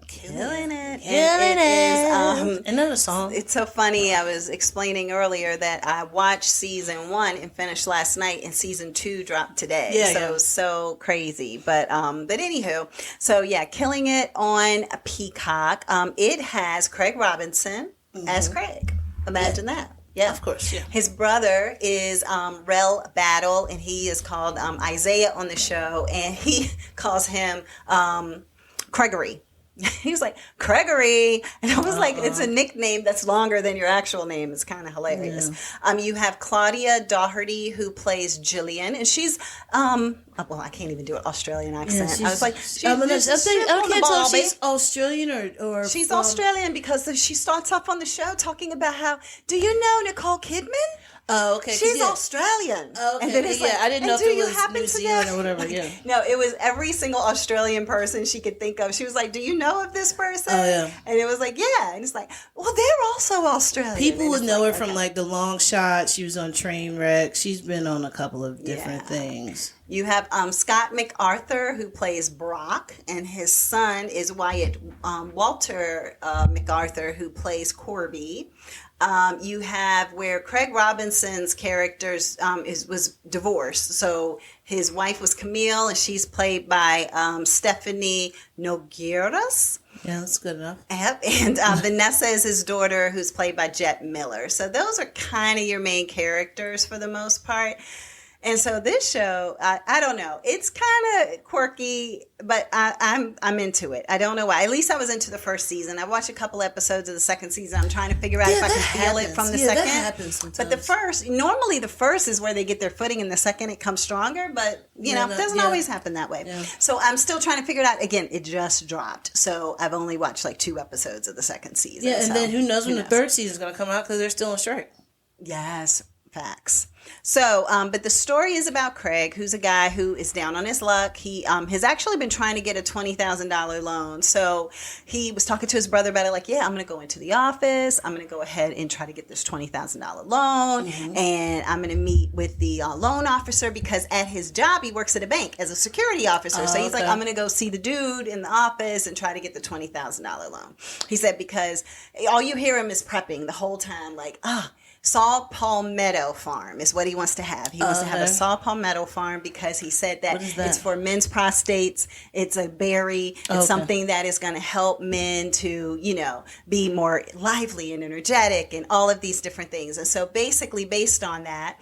Killing it. Is another song. It's so funny. I was explaining earlier that I watched season 1 and finished last night, and season 2 dropped today. It was so crazy. But anywho, so yeah, Killing It on Peacock. It has Craig Robinson as Craig. Imagine that. Yeah, of course. Yeah, his brother is Rel Battle, and he is called Isaiah on the show, and he calls him Gregory. He was like, Gregory. And I was like, it's a nickname that's longer than your actual name. It's kind of hilarious. Yeah. You have Claudia Doherty, who plays Jillian, and she's well, I can't even do an Australian accent. I was like, I can't tell if she's Australian or she's Australian because she starts off on the show talking about how, do you know Nicole Kidman? Oh, okay. She's Australian. Oh, okay. And then it's I didn't know if it was New Zealand or whatever. Yeah. No, it was every single Australian person she could think of. She was like, do you know of this person? Oh, yeah. And it was like, yeah. And it's like, well, they're also Australian. People would know her from like The Long Shot. She was on Trainwreck. She's been on a couple of different things. You have Scott MacArthur, who plays Brock, and his son is Wyatt Walter MacArthur, who plays Corby. You have where Craig Robinson's characters was divorced. So his wife was Camille, and she's played by Stephanie Nogueras. Yeah, that's good enough. Yep. And Vanessa is his daughter, who's played by Jet Miller. So those are kind of your main characters for the most part. And so this show, I don't know. It's kind of quirky, but I'm into it. I don't know why. At least I was into the first season. I watched a couple episodes of the second season. I'm trying to figure out if I can feel it from the second. That happens sometimes. But normally the first is where they get their footing, and the second it comes stronger. But it doesn't always happen that way. Yeah. So I'm still trying to figure it out. Again, it just dropped, so I've only watched like 2 episodes of the second season. Yeah, and then who knows when the third season is going to come out because they're still on strike. Yes. Facts. So, but the story is about Craig, who's a guy who is down on his luck. He has actually been trying to get a $20,000 loan. So he was talking to his brother about it, like, yeah, I'm going to go into the office. I'm going to go ahead and try to get this $20,000 loan. And I'm going to meet with the loan officer because at his job, he works at a bank as a security officer. So he's like, I'm going to go see the dude in the office and try to get the $20,000 loan. He said, because all you hear him is prepping the whole time, like, saw palmetto farm is what he wants to have. He wants to have a saw palmetto farm because he said that it's for men's prostates. It's a berry. It's something that is going to help men to, be more lively and energetic and all of these different things. And so basically based on that,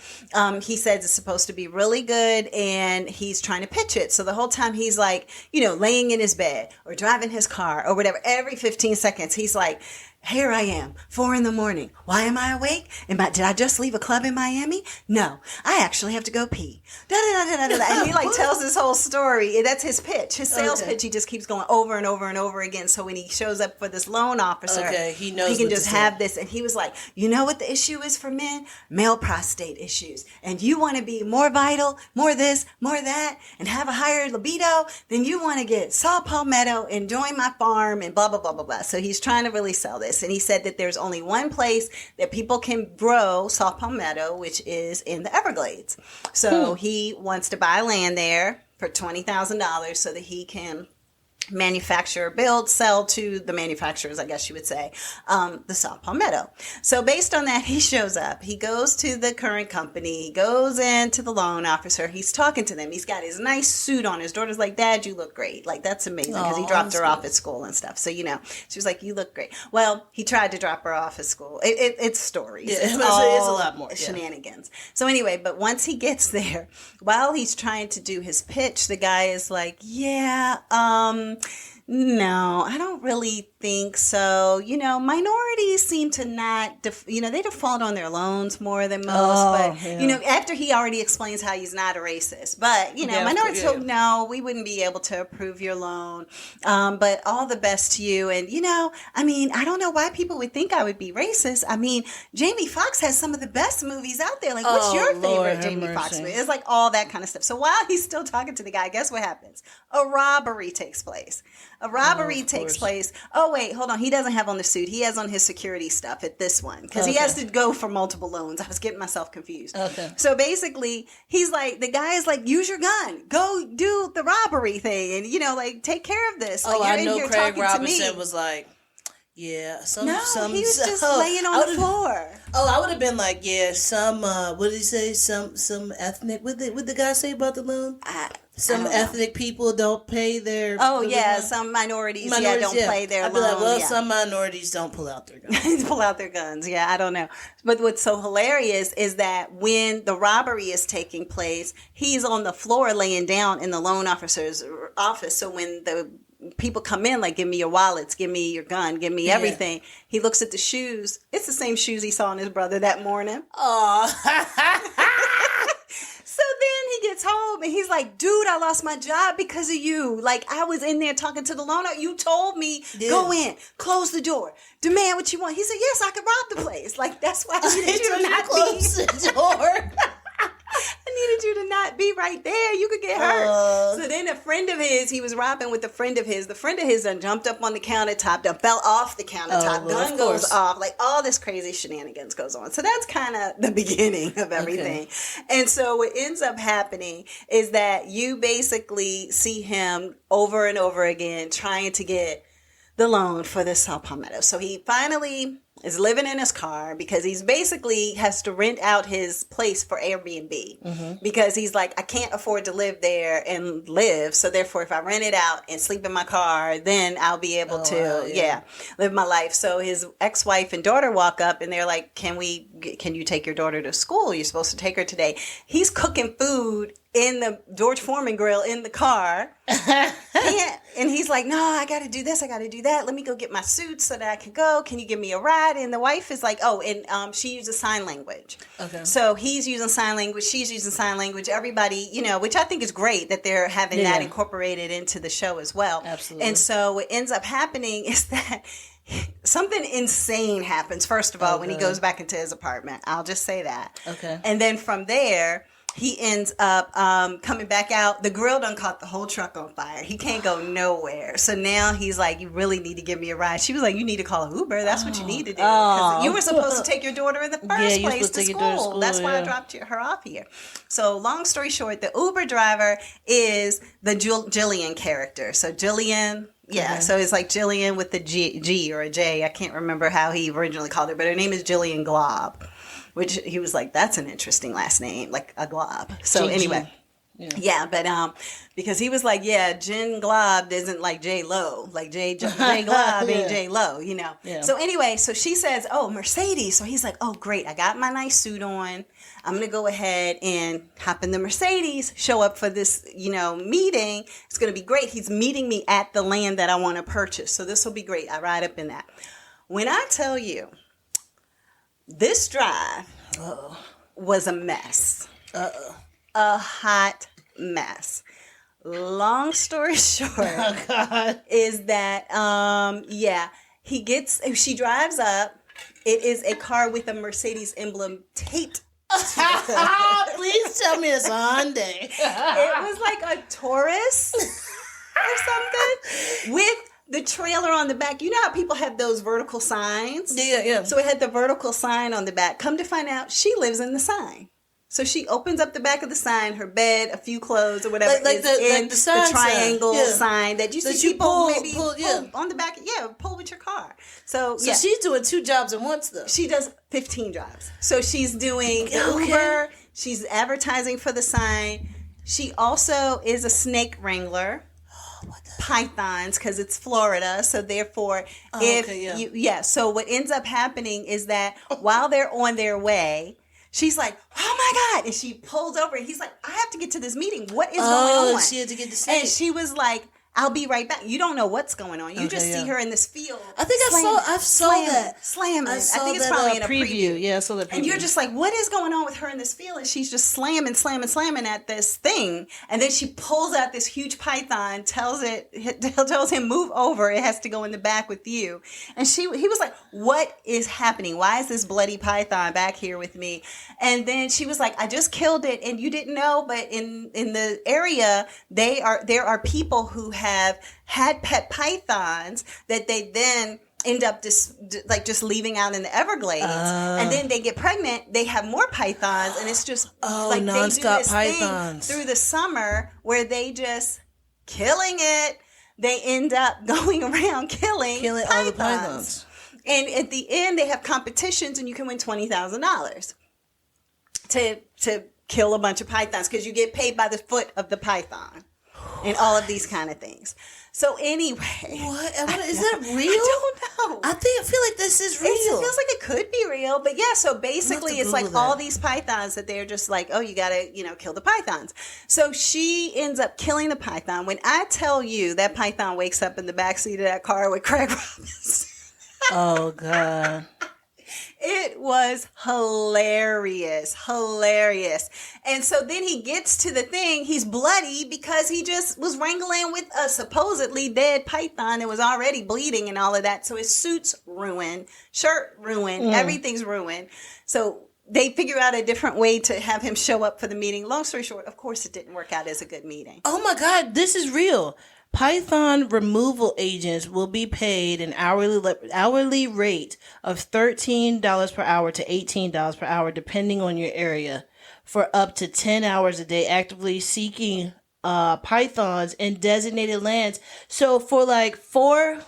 he says it's supposed to be really good and he's trying to pitch it. So the whole time he's like, laying in his bed or driving his car or whatever, every 15 seconds, he's like, here I am, 4 a.m. Why am I awake? Did I just leave a club in Miami? No, I actually have to go pee. And he tells this whole story. That's his pitch, his sales pitch. He just keeps going over and over and over again. So when he shows up for this loan officer, he knows he can just have this. And he was like, you know what the issue is for men? Male prostate issues. And you want to be more vital, more this, more that, and have a higher libido, then you want to get saw palmetto and join my farm and blah, blah, blah, blah, blah. So he's trying to really sell this. And he said that there's only one place that people can grow saw palmetto, which is in the Everglades. So he wants to buy land there for $20,000 so that he can manufacturer sell to the manufacturers, I guess you would say, the saw palmetto. So based on that, he shows up. He goes to the current company, he goes into the loan officer. He's talking to them. He's got his nice suit on. His daughter's like, Dad, you look great. Like, that's amazing, because he dropped her off at school and stuff. So, she was like, you look great. Well, he tried to drop her off at school. It's stories. Yeah, it's a lot more. Shenanigans. Yeah. So anyway, but once he gets there, while he's trying to do his pitch, the guy is like, no, I don't really think so. Minorities seem to not, they default on their loans more than most. After he already explains how he's not a racist. But, minorities hope, no, we wouldn't be able to approve your loan. But all the best to you. And, I don't know why people would think I would be racist. Jamie Foxx has some of the best movies out there. Like, what's your favorite Jamie Foxx movie? It's like all that kind of stuff. So while he's still talking to the guy, guess what happens? A robbery takes place. Oh, wait, hold on. He doesn't have on the suit. He has on his security stuff at this one, because he has to go for multiple loans. I was getting myself confused. Okay. So basically, he's like, the guy is like, use your gun. Go do the robbery thing and, take care of this. Like, I know Craig Robinson was like, yeah, he was just laying on the floor. I would have been like, yeah, some, what did he say? Some ethnic, what did the guy say about the loan? Some ethnic people don't pay their... some minorities don't pay their loan. I'd be like, some minorities don't pull out their guns. Pull out their guns, I don't know. But what's so hilarious is that when the robbery is taking place, he's on the floor laying down in the loan officer's office. So when the people come in, like, give me your wallets, give me your gun, give me everything, he looks at the shoes. It's the same shoes he saw on his brother that morning. So then he gets home and he's like, dude, I lost my job because of you. Like, I was in there talking to the loaner. You told me, go in, close the door, demand what you want. He said, yes, I could rob the place. Like, that's why I needed you to not close the door. I needed you to not be right there. You could get hurt. So then a friend of his, he was robbing with a friend of his. The friend of his done jumped up on the countertop, done fell off the countertop. Gun goes off. Like, all this crazy shenanigans goes on. So that's kind of the beginning of everything. Okay. And so what ends up happening is that you basically see him over and over again trying to get the loan for this Sao Palmetto. So he finally is living in his car because he's basically has to rent out his place for Airbnb because he's like, I can't afford to live there and live. So therefore, if I rent it out and sleep in my car, then I'll be able to, live my life. So his ex-wife and daughter walk up and they're like, can you take your daughter to school? You're supposed to take her today. He's cooking food in the George Foreman grill in the car. And he's like, no, I got to do this. I got to do that. Let me go get my suit so that I can go. Can you give me a ride? And the wife is like, she uses sign language. Okay. So he's using sign language. She's using sign language. Everybody, which I think is great that they're having that incorporated into the show as well. Absolutely. And so what ends up happening is that something insane happens, first of all, when he goes back into his apartment. I'll just say that. Okay. And then from there, he ends up coming back out. The grill done caught the whole truck on fire. He can't go nowhere. So now he's like, you really need to give me a ride. She was like, you need to call an Uber. That's what you need to do. Because you were supposed to take your daughter in the first place to school. That's why I dropped her off here. So long story short, the Uber driver is the Jillian character. So Jillian... Yeah, so it's like Jillian with the G or a J. I can't remember how he originally called her, but her name is Jillian Glob, which he was like, that's an interesting last name, like a glob. So anyway, but because he was like, Jen Glob isn't like J Lo, like J Glob ain't J Lo, Yeah. So anyway, so she says, oh, Mercedes. So he's like, oh, great, I got my nice suit on. I'm going to go ahead and hop in the Mercedes, show up for this, meeting. It's going to be great. He's meeting me at the land that I want to purchase. So this will be great. I ride up in that. When I tell you, this drive was a mess. A hot mess. Long story short is that, she drives up. It is a car with a Mercedes emblem taped. Please tell me it's a Hyundai. It was like a Taurus or something with the trailer on the back. You know how people have those vertical signs? Yeah. So it had the vertical sign on the back. Come to find out, she lives in the sign. So she opens up the back of the sign, her bed, a few clothes or whatever like is in the triangle sign that you that see you people pull on the back. Pull with your car. So she's doing 2 jobs at once, though. She does 15 jobs. So she's doing Uber. She's advertising for the sign. She also is a snake wrangler. Pythons, because it's Florida, so therefore so what ends up happening is that while they're on their way, she's like, oh my God, and she pulls over and he's like, I have to get to this meeting, what is going on? She had to get the snake. And she was like, I'll be right back. You don't know what's going on. You just see her in this field. I think I saw that. Slamming. I think it's probably in a preview. Yeah, I saw that preview. And you're just like, what is going on with her in this field? And she's just slamming at this thing. And then she pulls out this huge python, tells him, move over. It has to go in the back with you. And he was like, what is happening? Why is this bloody python back here with me? And then she was like, I just killed it. And you didn't know, but in the area, there are people who have had pet pythons that they then end up just leaving out in the Everglades, and then they get pregnant. They have more pythons, and it's just like nonstop they do this pythons through the summer where they just killing it. They end up going around killing all the pythons, and at the end they have competitions, and you can win $20,000 to kill a bunch of pythons because you get paid by the foot of the python. And all of these kind of things. So anyway, what is that real? I don't know. I feel like this is real. It feels like it could be real, but yeah. So basically, it's like all these pythons that they're just like, oh, you gotta kill the pythons. So she ends up killing the python. When I tell you that python wakes up in the backseat of that car with Craig Robinson. Oh God. It was hilarious. And so then he gets to the thing. He's bloody because he just was wrangling with a supposedly dead python that was already bleeding and all of that. So his suit's ruined, shirt ruined, everything's ruined. So they figure out a different way to have him show up for the meeting. Long story short, of course, it didn't work out as a good meeting. Oh my God, this is real. Python removal agents will be paid an hourly rate of $13 per hour to $18 per hour, depending on your area, for up to 10 hours a day, actively seeking pythons in designated lands. So for like 4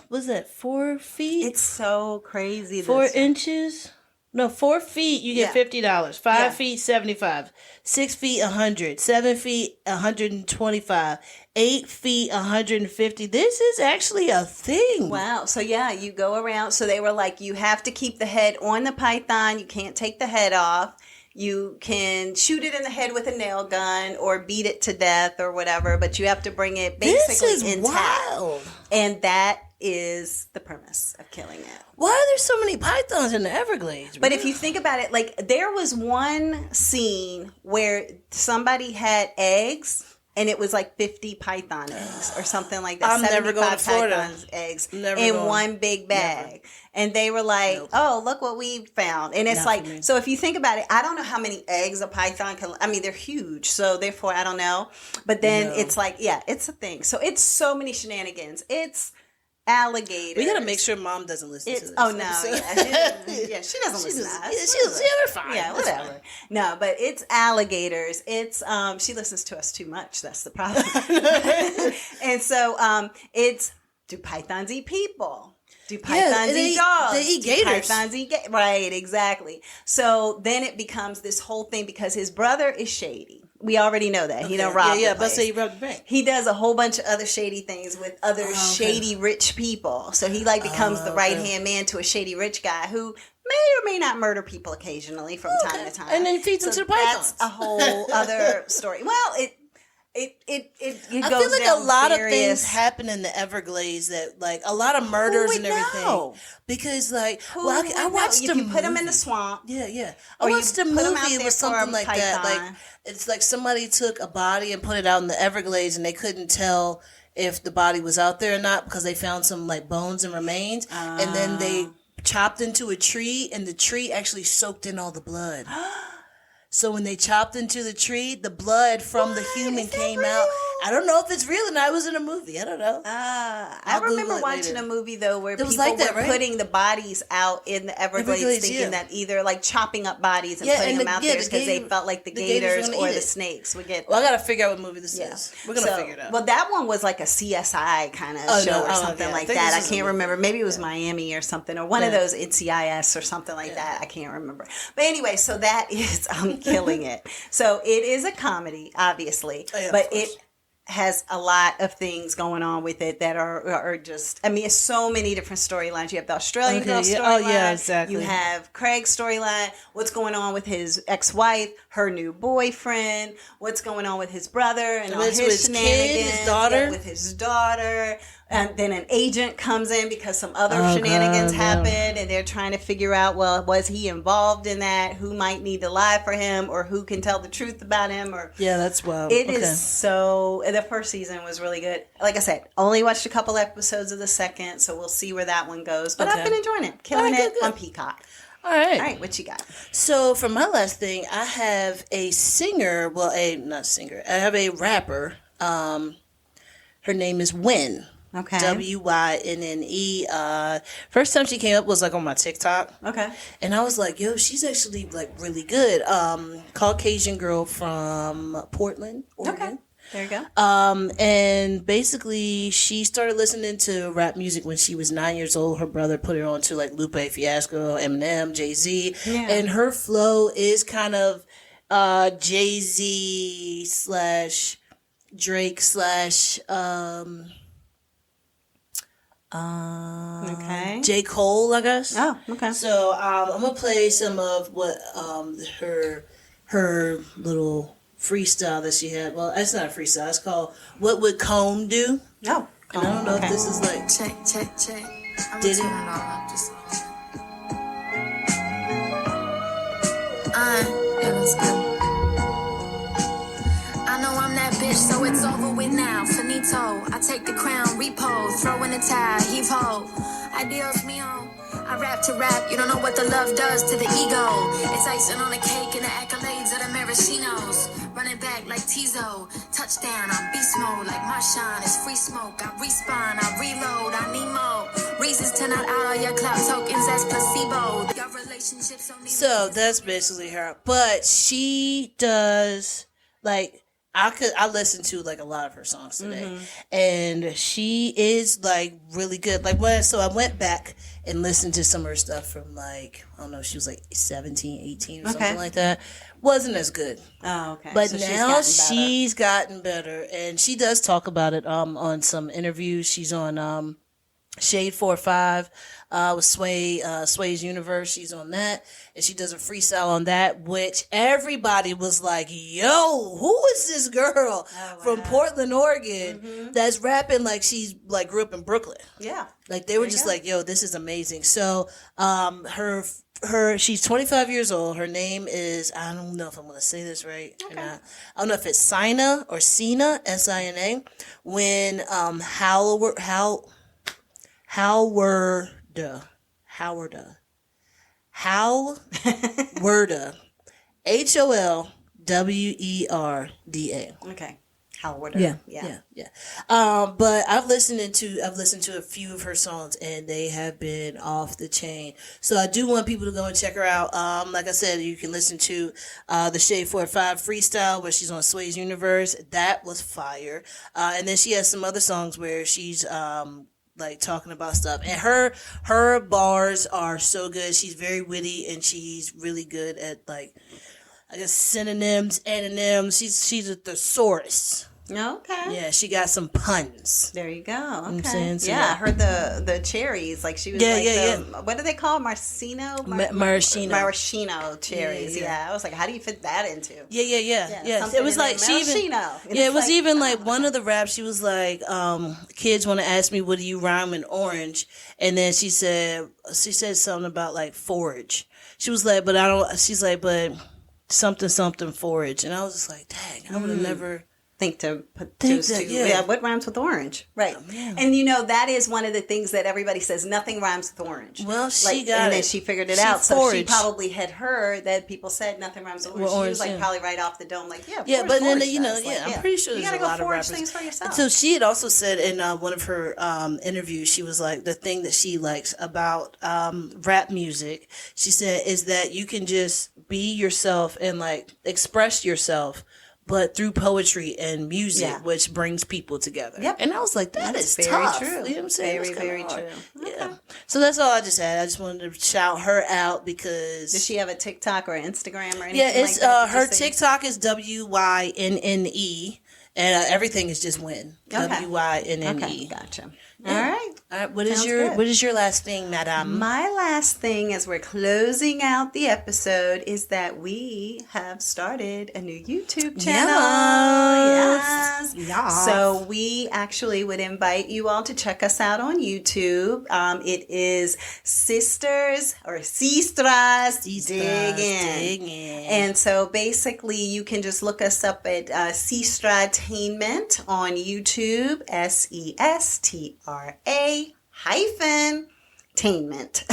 feet? It's so crazy. 4 inches? No, 4 feet, you get $50. 5 feet, $75. 6 feet, $100. 7 feet, $125. 8 feet, $150. This is actually a thing. Wow. So you go around. So they were like, you have to keep the head on the python. You can't take the head off. You can shoot it in the head with a nail gun or beat it to death or whatever, but you have to bring it basically intact. Wild. And that is the premise of killing it. Why are there so many pythons in the Everglades? But if you think about it, like there was one scene where somebody had eggs and it was like 50 python eggs or something like that. I'm never going to Florida. Python eggs one big bag. Never. And they were like, oh, look what we found. And it's so if you think about it, I don't know how many eggs a python can, I mean, they're huge. So therefore, I don't know. But then it's like, it's a thing. So it's so many shenanigans. It's alligators. We gotta make sure Mom doesn't listen to this. Oh no, she doesn't listen to us. We're fine. Yeah, whatever. Fine. No, but it's alligators. It's she listens to us too much. That's the problem. And so it's do pythons eat people? Do pythons eat dogs? They eat gators. Pythons eat right, exactly. So then it becomes this whole thing because his brother is shady. We already know that. He done robbed the place. He robbed the bank. He does a whole bunch of other shady things with other shady rich people. So he becomes the right-hand man to a shady rich guy who may or may not murder people occasionally from time to time. And then he feeds them to the pythons. That's a whole other story. Well, it goes I feel like a lot of things happen in the Everglades that like a lot of murders and everything. Know? Because like I watched you put them in the swamp. Yeah. I watched a movie with something like that. Like it's like somebody took a body and put it out in the Everglades and they couldn't tell if the body was out there or not because they found some like bones and remains and then they chopped into a tree and the tree actually soaked in all the blood. So when they chopped into the tree, the blood from the human came out I don't know if it's real or not. It was in a movie. I don't know. I remember watching a movie though where people were putting the bodies out in the Everglades thinking that either like chopping up bodies and putting them out there because they felt like the gators or the snakes would get. Well, I gotta figure out what movie this is. We're gonna figure it out. Well, that one was like a CSI kind of show or something like that. I can't remember. Maybe it was Miami or something, or one of those NCIS or something like that. I can't remember. But anyway, so that is killing it. So it is a comedy, obviously, but it has a lot of things going on with it that are just, I mean, it's so many different storylines. You have the Australian girl storyline. Oh, yeah, exactly. You have Craig's storyline. What's going on with his ex-wife, her new boyfriend, what's going on with his brother and all his shenanigans. Kid, his daughter. With his daughter. And then an agent comes in because some other shenanigans happened and they're trying to figure out, well, was he involved in that? Who might need to lie for him or who can tell the truth about him? Or that's wild. It is so, the first season was really good. Like I said, only watched a couple episodes of the second, so we'll see where that one goes. But I've been enjoying it. Killing it on Peacock. All right. All right, what you got? So for my last thing, I have a singer, not singer, I have a rapper. Her name is Wynne. Okay. Wynne. First time she came up was like on my TikTok. Okay. And I was like, yo, she's actually like really good. Caucasian girl from Portland, Oregon. Okay. There you go. And basically she started listening to rap music when she was 9 years old. Her brother put her on to like Lupe Fiasco, Eminem, Jay-Z. Yeah. And her flow is kind of Jay-Z / Drake / J. Cole, I guess. Oh, okay. So I'm gonna play some of what her little freestyle that she had. Well, it's not a freestyle. It's called "What Would Cone Do." Oh, and I don't know if this is like check. Did it? Yeah, that's good. I know I'm that bitch, so it's over with now. Finito, I take the crown, repose, throw in the towel, heave ho. Adios mío. I rap to rap, you don't know what the love does to the ego. It's icing on the cake and the accolades of the maraschinos. Running back like Tizo, touchdown, I'm beast mode like Marshawn. It's free smoke, I respawn, I reload, I need more reasons to not out all your clout tokens, that's placebo. Your relationships only. So that's basically her, but she does like. I listened to like a lot of her songs today, and she is like really good. Like so I went back and listened to some of her stuff from like, I don't know, she was like 17, 18 or something like that. Wasn't as good. Oh, okay. But so now she's gotten better, and she does talk about it on some interviews. She's on Shade 4-5 with Sway's Universe. She's on that, and she does a freestyle on that, which everybody was like, yo, who is this girl from Portland, Oregon that's rapping like she's like grew up in Brooklyn? Yeah. Like they were just like, yo, this is amazing. So she's 25 years old. Her name is, I don't know if I'm going to say this right or not. I don't know if it's Sina or Sina, Sina, when Howarda, HOLWERDA. Okay. Howarda. Yeah. But I've listened to a few of her songs, and they have been off the chain. So I do want people to go and check her out. Like I said, you can listen to the Shade 4-5 freestyle where she's on Sway's Universe. That was fire. And then she has some other songs where she's like talking about stuff, and her bars are so good. She's very witty, and she's really good at like, I guess, synonyms, antonyms. She's a thesaurus. Okay. Yeah, she got some puns. There you go. Okay. You know what I'm saying? So, I heard the cherries. Like she was what do they call maraschino? Maraschino cherries. Yeah. I was like, how do you fit that into? Yeah. It was like she even. Yeah, it was like, even like one of the raps. She was like, kids want to ask me, what do you rhyme in orange? And then she said something about like forage. She was like, but I don't. She's like, but something forage. And I was just like, dang, I would have never. think to put those two. Yeah, what rhymes with orange? Right. Oh, and that is one of the things that everybody says, nothing rhymes with orange. Well, she got and then she figured it out. So she probably had heard that people said nothing rhymes with orange. She was like probably right off the dome, like, yeah, but then I'm pretty sure there's a lot of rappers. Things for yourself. So she had also said in one of her interviews, she was like, the thing that she likes about rap music, she said, is that you can just be yourself and like express yourself, but through poetry and music, which brings people together. Yep. And I was like, that's very tough. True. You know what I'm saying? Very, very true. Yeah. Okay. So that's all I just had. I just wanted to shout her out because... Does she have a TikTok or Instagram or anything it's, like that? Her TikTok is WYNNE, and everything is just Wynne. Okay. WYNNE. Okay, gotcha. Yeah. All right. What is your last thing, madame? My last thing as we're closing out the episode is that we have started a new YouTube channel. Yes. So we actually would invite you all to check us out on YouTube. It is Sestras Dig In. And so basically you can just look us up at Sestra-Tainment on YouTube, Sestra-Tainment. TAIMENT.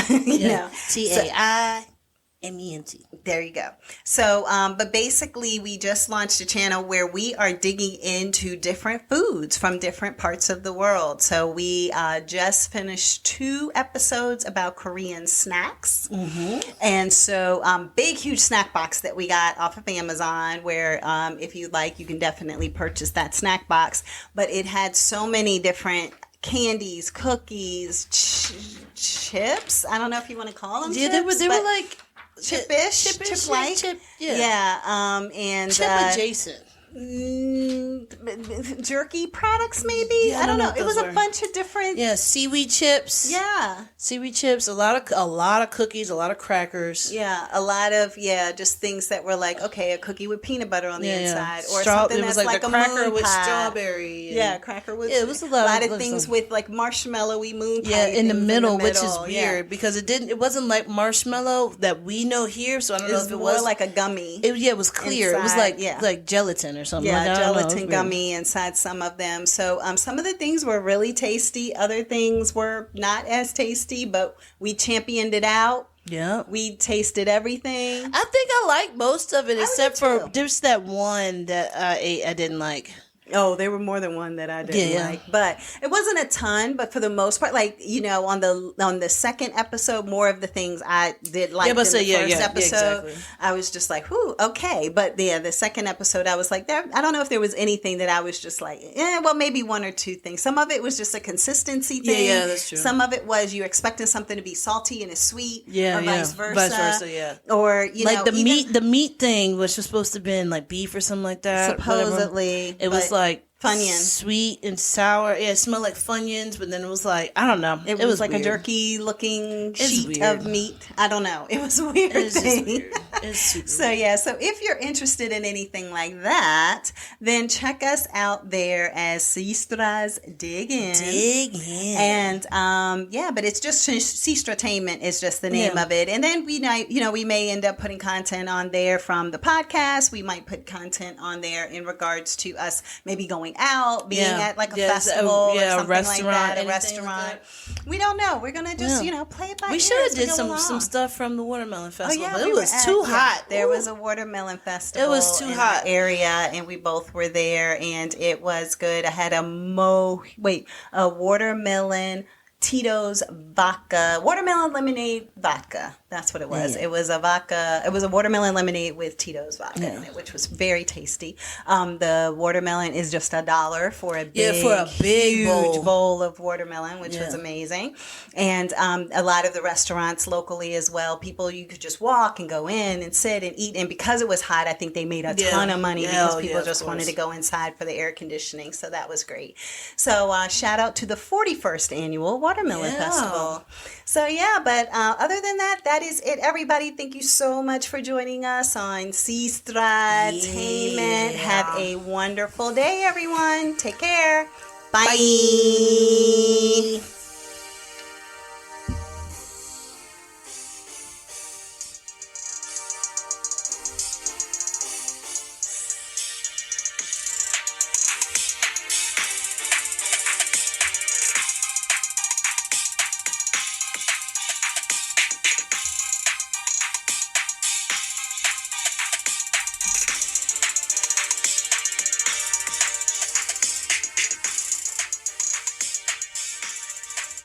There you go. So, but basically we just launched a channel where we are digging into different foods from different parts of the world. So we just finished 2 episodes about Korean snacks. Mm-hmm. And so big, huge snack box that we got off of Amazon where if you like, you can definitely purchase that snack box. But it had so many different candies, cookies, chips. I don't know if you want to call them chips. They were like... Chip-like. Chip, and chip adjacent. Jerky products, maybe. I don't know. It was a bunch of different. Yeah, seaweed chips. Yeah, seaweed chips. A lot of cookies. A lot of crackers. Yeah, a lot of just things that were like, okay, a cookie with peanut butter on the inside, or something that's like a cracker with strawberry. Cracker with. Yeah, it was a lot of things with like marshmallowy moon pie. Yeah, in the middle, which is weird because it wasn't like marshmallow that we know here. So I don't know if it was more like a gummy. It was clear. Inside, it was like gelatin or something. Yeah, gelatin gummy inside some of them. So some of the things were really tasty. Other things were not as tasty, but we championed it out. Yeah. We tasted everything. I think I liked most of it except for just that one that I ate I didn't like. Oh, there were more than one that I didn't like, but it wasn't a ton. But for the most part, like on the second episode, more of the things I did like in the first episode, exactly. I was just like, "Whoo, okay." But the second episode, I was like, I don't know if there was anything that I was just like, well, maybe 1 or 2 things. Some of it was just a consistency thing. Yeah, that's true. Some of it was you expecting something to be salty and it's sweet, or vice versa. Yeah. Or like the meat thing, which was supposed to have been like beef or something like that. Supposedly, it was like Funyuns. Sweet and sour. Yeah, it smelled like Funyuns, but then it was like, I don't know. It was like weird. A jerky looking sheet of meat. I don't know. It was a weird thing. Weird. It's super so weird. So if you're interested in anything like that, then check us out there as Sestras Dig In. And but it's just Sestra-Tainment is just the name of it. And then we may end up putting content on there from the podcast. We might put content on there in regards to us maybe going out, being at like a festival or something like that, a restaurant. Like that. We don't know. We're gonna just play it by ear. We should have did some stuff from the watermelon festival. But it was too hot. There was a watermelon festival. It was too hot in our area, and we both were there, and it was good. I had a watermelon Tito's vodka, watermelon lemonade vodka. That's what it was. Yeah. It was a vodka. It was a watermelon lemonade with Tito's vodka in it, which was very tasty. The watermelon is just $1 for a big huge bowl of watermelon, which was amazing. And a lot of the restaurants locally as well, you could just walk and go in and sit and eat. And because it was hot, I think they made a ton of money because people just wanted to go inside for the air conditioning. So that was great. So shout out to the 41st annual Watermelon Festival. So but other than that, that is it, everybody. Thank you so much for joining us on Sestra-Tainment. Have a wonderful day, everyone. Take care. Bye.